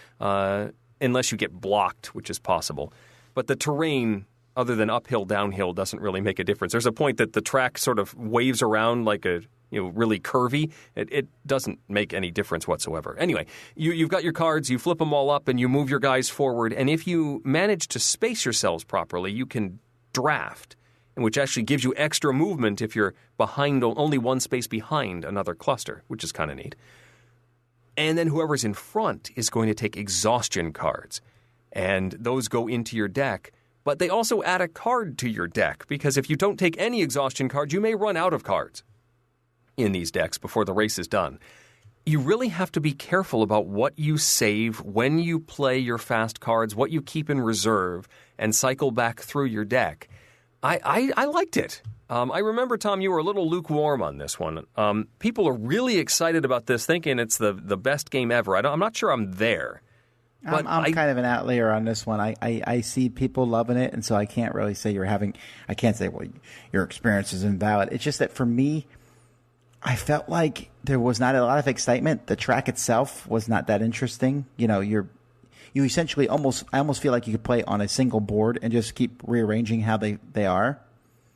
[SPEAKER 1] unless you get blocked, which is possible. But the terrain, other than uphill, downhill, doesn't really make a difference. There's a point that the track sort of waves around like a really curvy. It doesn't make any difference whatsoever. Anyway, you've got your cards, you flip them all up, and you move your guys forward. And if you manage to space yourselves properly, you can draft, which actually gives you extra movement if you're behind, only one space behind another cluster, which is kind of neat. And then whoever's in front is going to take exhaustion cards, and those go into your deck. But they also add a card to your deck, because if you don't take any exhaustion cards, you may run out of cards in these decks before the race is done. You really have to be careful about what you save when you play your fast cards, what you keep in reserve, and cycle back through your deck. I liked it. I remember, Tom, you were a little lukewarm on this one. People are really excited about this, thinking it's the best game ever. I'm not sure I'm there.
[SPEAKER 4] But I'm kind of an outlier on this one. I see people loving it, and so I can't really say I can't say, well, your experience is invalid. It's just that for me, I felt like there was not a lot of excitement. The track itself was not that interesting. You essentially I almost feel like you could play on a single board and just keep rearranging how they are.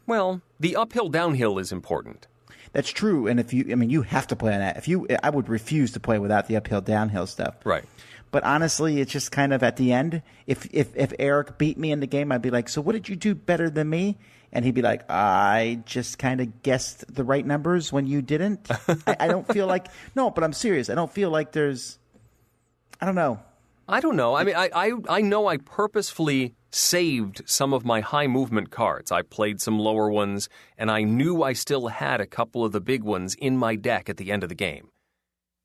[SPEAKER 1] Well, the uphill downhill is important.
[SPEAKER 4] That's true, and you have to play on that. I would refuse to play without the uphill downhill stuff.
[SPEAKER 1] Right.
[SPEAKER 4] But honestly, it's just kind of at the end. If Eric beat me in the game, I'd be like, so what did you do better than me? And he'd be like, I just kind of guessed the right numbers when you didn't. I don't feel like – no, but I'm serious. I don't feel like there's – I don't know.
[SPEAKER 1] I don't know. I mean, I know I purposefully saved some of my high movement cards. I played some lower ones, and I knew I still had a couple of the big ones in my deck at the end of the game.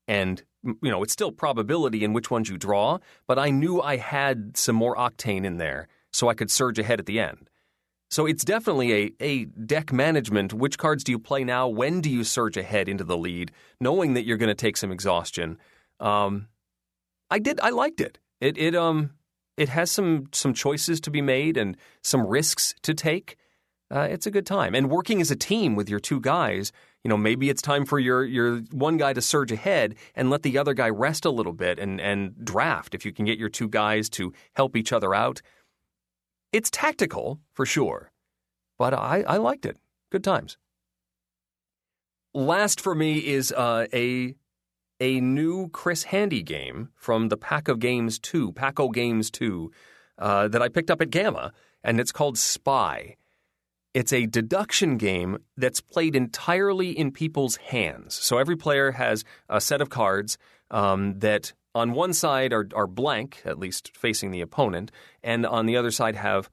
[SPEAKER 1] And – it's still probability in which ones you draw, but I knew I had some more octane in there so I could surge ahead at the end. So it's definitely a deck management. Which cards do you play now? When do you surge ahead into the lead, knowing that you're going to take some exhaustion? I liked it. It has some choices to be made and some risks to take. It's a good time. And working as a team with your two guys, maybe it's time for your one guy to surge ahead and let the other guy rest a little bit and draft if you can get your two guys to help each other out. It's tactical, for sure, but I liked it. Good times. Last for me is a new Chris Handy game from the Paco Games 2, that I picked up at GAMA, and it's called Spy. It's a deduction game that's played entirely in people's hands. So every player has a set of cards that on one side are blank, at least facing the opponent, and on the other side have,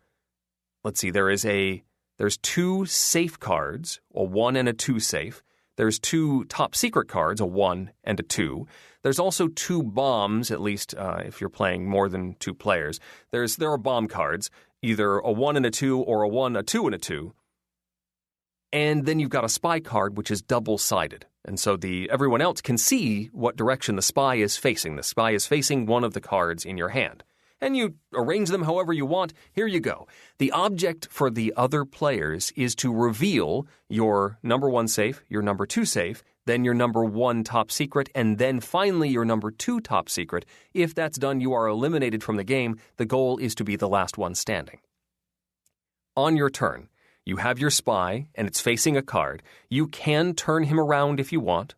[SPEAKER 1] there's two safe cards, a 1 and a 2 safe. There's two top secret cards, a 1 and a 2. There's also two bombs, at least if you're playing more than two players. There are bomb cards, either a 1 and a 2 or a 1, a 2, and a 2. And then you've got a spy card, which is double-sided. And so everyone else can see what direction the spy is facing. The spy is facing one of the cards in your hand. And you arrange them however you want. Here you go. The object for the other players is to reveal your number 1 safe, your number 2 safe, then your number 1 top secret, and then finally your number 2 top secret. If that's done, you are eliminated from the game. The goal is to be the last one standing. On your turn, you have your spy, and it's facing a card. You can turn him around if you want,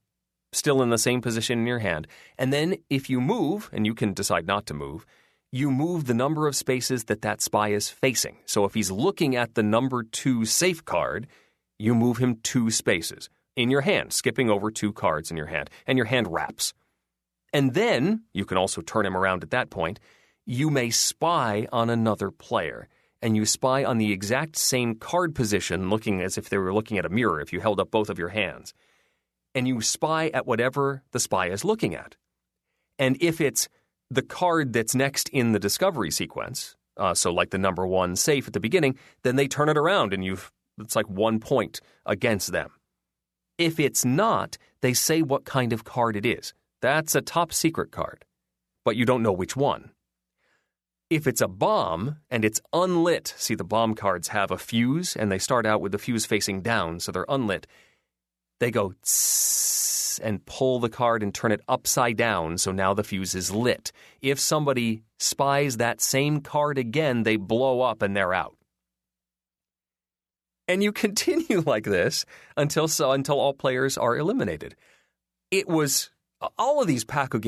[SPEAKER 1] still in the same position in your hand. And then if you move, and you can decide not to move, you move the number of spaces that spy is facing. So if he's looking at the number 2 safe card, you move him 2 spaces in your hand, skipping over 2 cards in your hand, and your hand wraps. And then, you can also turn him around at that point, you may spy on another player, and you spy on the exact same card position, looking as if they were looking at a mirror if you held up both of your hands. And you spy at whatever the spy is looking at. And if it's the card that's next in the discovery sequence, so like the number 1 safe at the beginning, then they turn it around and it's like 1 point against them. If it's not, they say what kind of card it is. That's a top secret card, but you don't know which one. If it's a bomb and it's unlit, see the bomb cards have a fuse and they start out with the fuse facing down, so they're unlit. They go tss and pull the card and turn it upside down, so now the fuse is lit. If somebody spies that same card again, they blow up and they're out. And you continue like this until all players are eliminated. It was all of these PAX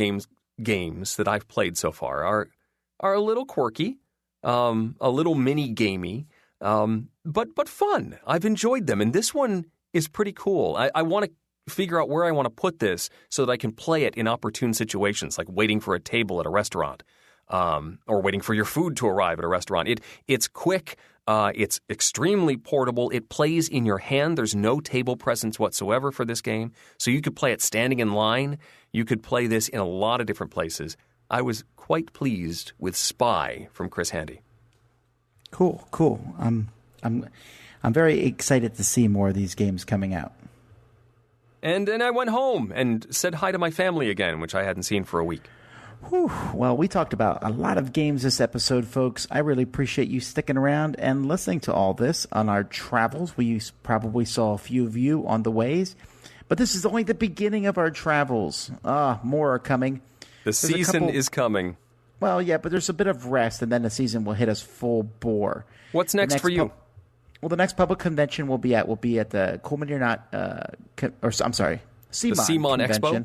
[SPEAKER 1] games that I've played so far are a little quirky, a little mini gamey, but fun. I've enjoyed them, and this one is pretty cool. I want to figure out where I want to put this so that I can play it in opportune situations, like waiting for a table at a restaurant, or waiting for your food to arrive at a restaurant. It's quick. It's extremely portable. It plays in your hand. There's no table presence whatsoever for this game. So you could play it standing in line. You could play this in a lot of different places. I was quite pleased with Spy from Chris Handy.
[SPEAKER 4] Cool. I'm very excited to see more of these games coming out.
[SPEAKER 1] And then I went home and said hi to my family again, which I hadn't seen for a week.
[SPEAKER 4] Whew. Well, we talked about a lot of games this episode, folks. I really appreciate you sticking around and listening to all this on our travels. We probably saw a few of you on the ways, but this is only the beginning of our travels. More are coming.
[SPEAKER 1] The season is coming.
[SPEAKER 4] Well, yeah, but there's a bit of rest, and then the season will hit us full bore.
[SPEAKER 1] What's next for you?
[SPEAKER 4] Well, the next public convention will be at the Cool You're Not, CMON
[SPEAKER 1] Expo?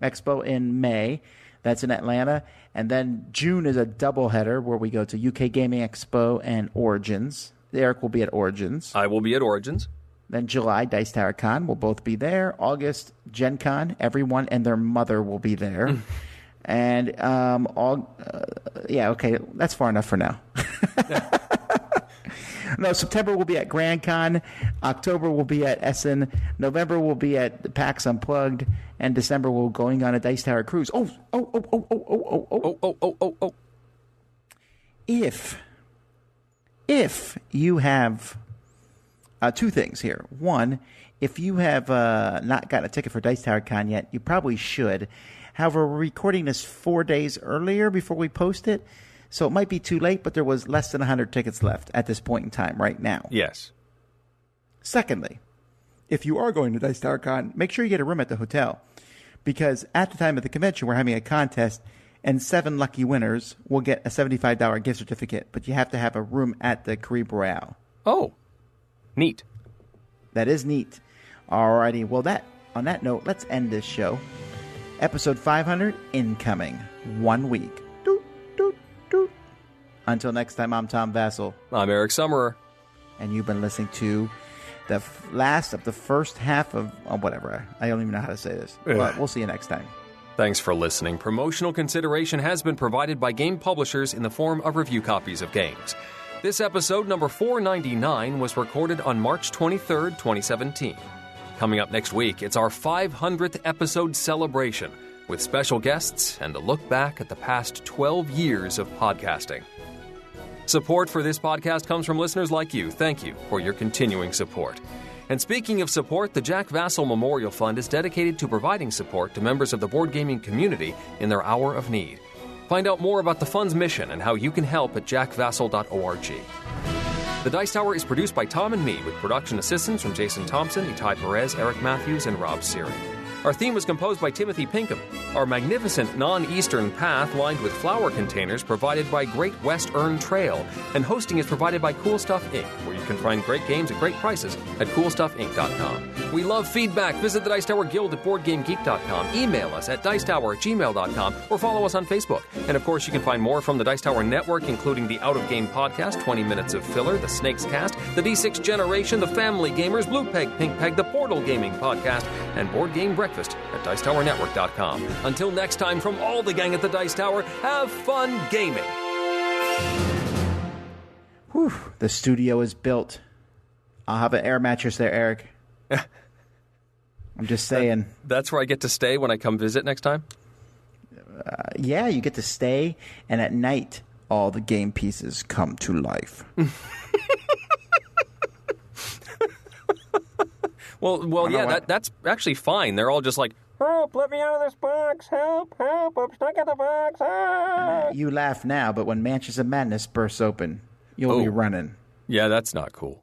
[SPEAKER 4] Expo in May. That's in Atlanta. And then June is a doubleheader where we go to UK Gaming Expo and Origins. Eric will be at Origins.
[SPEAKER 1] I will be at Origins.
[SPEAKER 4] Then July, Dice Tower Con. We'll both be there. August, Gen Con. Everyone and their mother will be there. And, okay, that's far enough for now. No, September will be at Grand Con. October will be at Essen. November will be at the PAX Unplugged. And December we're going on a Dice Tower cruise. If you have two things here. One, if you have not gotten a ticket for Dice Tower Con yet, you probably should. However, we're recording this 4 days earlier before we post it. So it might be too late, but there was less than 100 tickets left at this point in time right now.
[SPEAKER 1] Yes.
[SPEAKER 4] Secondly, if you are going to Dice Tower Con, make sure you get a room at the hotel. Because at the time of the convention, we're having a contest, and 7 lucky winners will get a $75 gift certificate. But you have to have a room at the Caribe Royale.
[SPEAKER 1] Oh, neat.
[SPEAKER 4] That is neat. Alrighty, well, on that note, let's end this show. Episode 500 incoming. 1 week. Until next time, I'm Tom Vassell.
[SPEAKER 1] I'm Eric Summerer.
[SPEAKER 4] And you've been listening to the last of the first half of whatever. I don't even know how to say this. But we'll see you next time.
[SPEAKER 1] Thanks for listening. Promotional consideration has been provided by game publishers in the form of review copies of games. This episode, number 499, was recorded on March 23rd, 2017. Coming up next week, it's our 500th episode celebration with special guests and a look back at the past 12 years of podcasting. Support for this podcast comes from listeners like you. Thank you for your continuing support. And speaking of support, the Jack Vassell Memorial Fund is dedicated to providing support to members of the board gaming community in their hour of need. Find out more about the fund's mission and how you can help at jackvassell.org. The Dice Tower is produced by Tom and me, with production assistance from Jason Thompson, Itai Perez, Eric Matthews, and Rob Searing. Our theme was composed by Timothy Pinkham. Our magnificent non-Eastern path lined with flower containers provided by Great West Earn Trail. And hosting is provided by Cool Stuff Inc., where you can find great games at great prices at CoolStuffInc.com. We love feedback. Visit the Dice Tower Guild at BoardGameGeek.com. Email us at Dicetower@gmail.com or follow us on Facebook. And of course, you can find more from the Dice Tower Network, including the Out of Game podcast, 20 Minutes of Filler, the Snakes Cast, the D6 Generation, the Family Gamers, Blue Peg, Pink Peg, the Portal Gaming podcast, and Board Game Breakfast at DicetowerNetwork.com. Until next time, from all the gang at the Dice Tower, have fun gaming.
[SPEAKER 4] Whew, the studio is built. I'll have an air mattress there, Eric. I'm just saying.
[SPEAKER 1] That's where I get to stay when I come visit next time?
[SPEAKER 4] Yeah, you get to stay, and at night, all the game pieces come to life.
[SPEAKER 1] Well, yeah, that's actually fine. They're all just like, help, let me out of this box, help, I'm stuck in the box,
[SPEAKER 4] You laugh now, but when Mansions of Madness bursts open, you'll be running.
[SPEAKER 1] Yeah, that's not cool.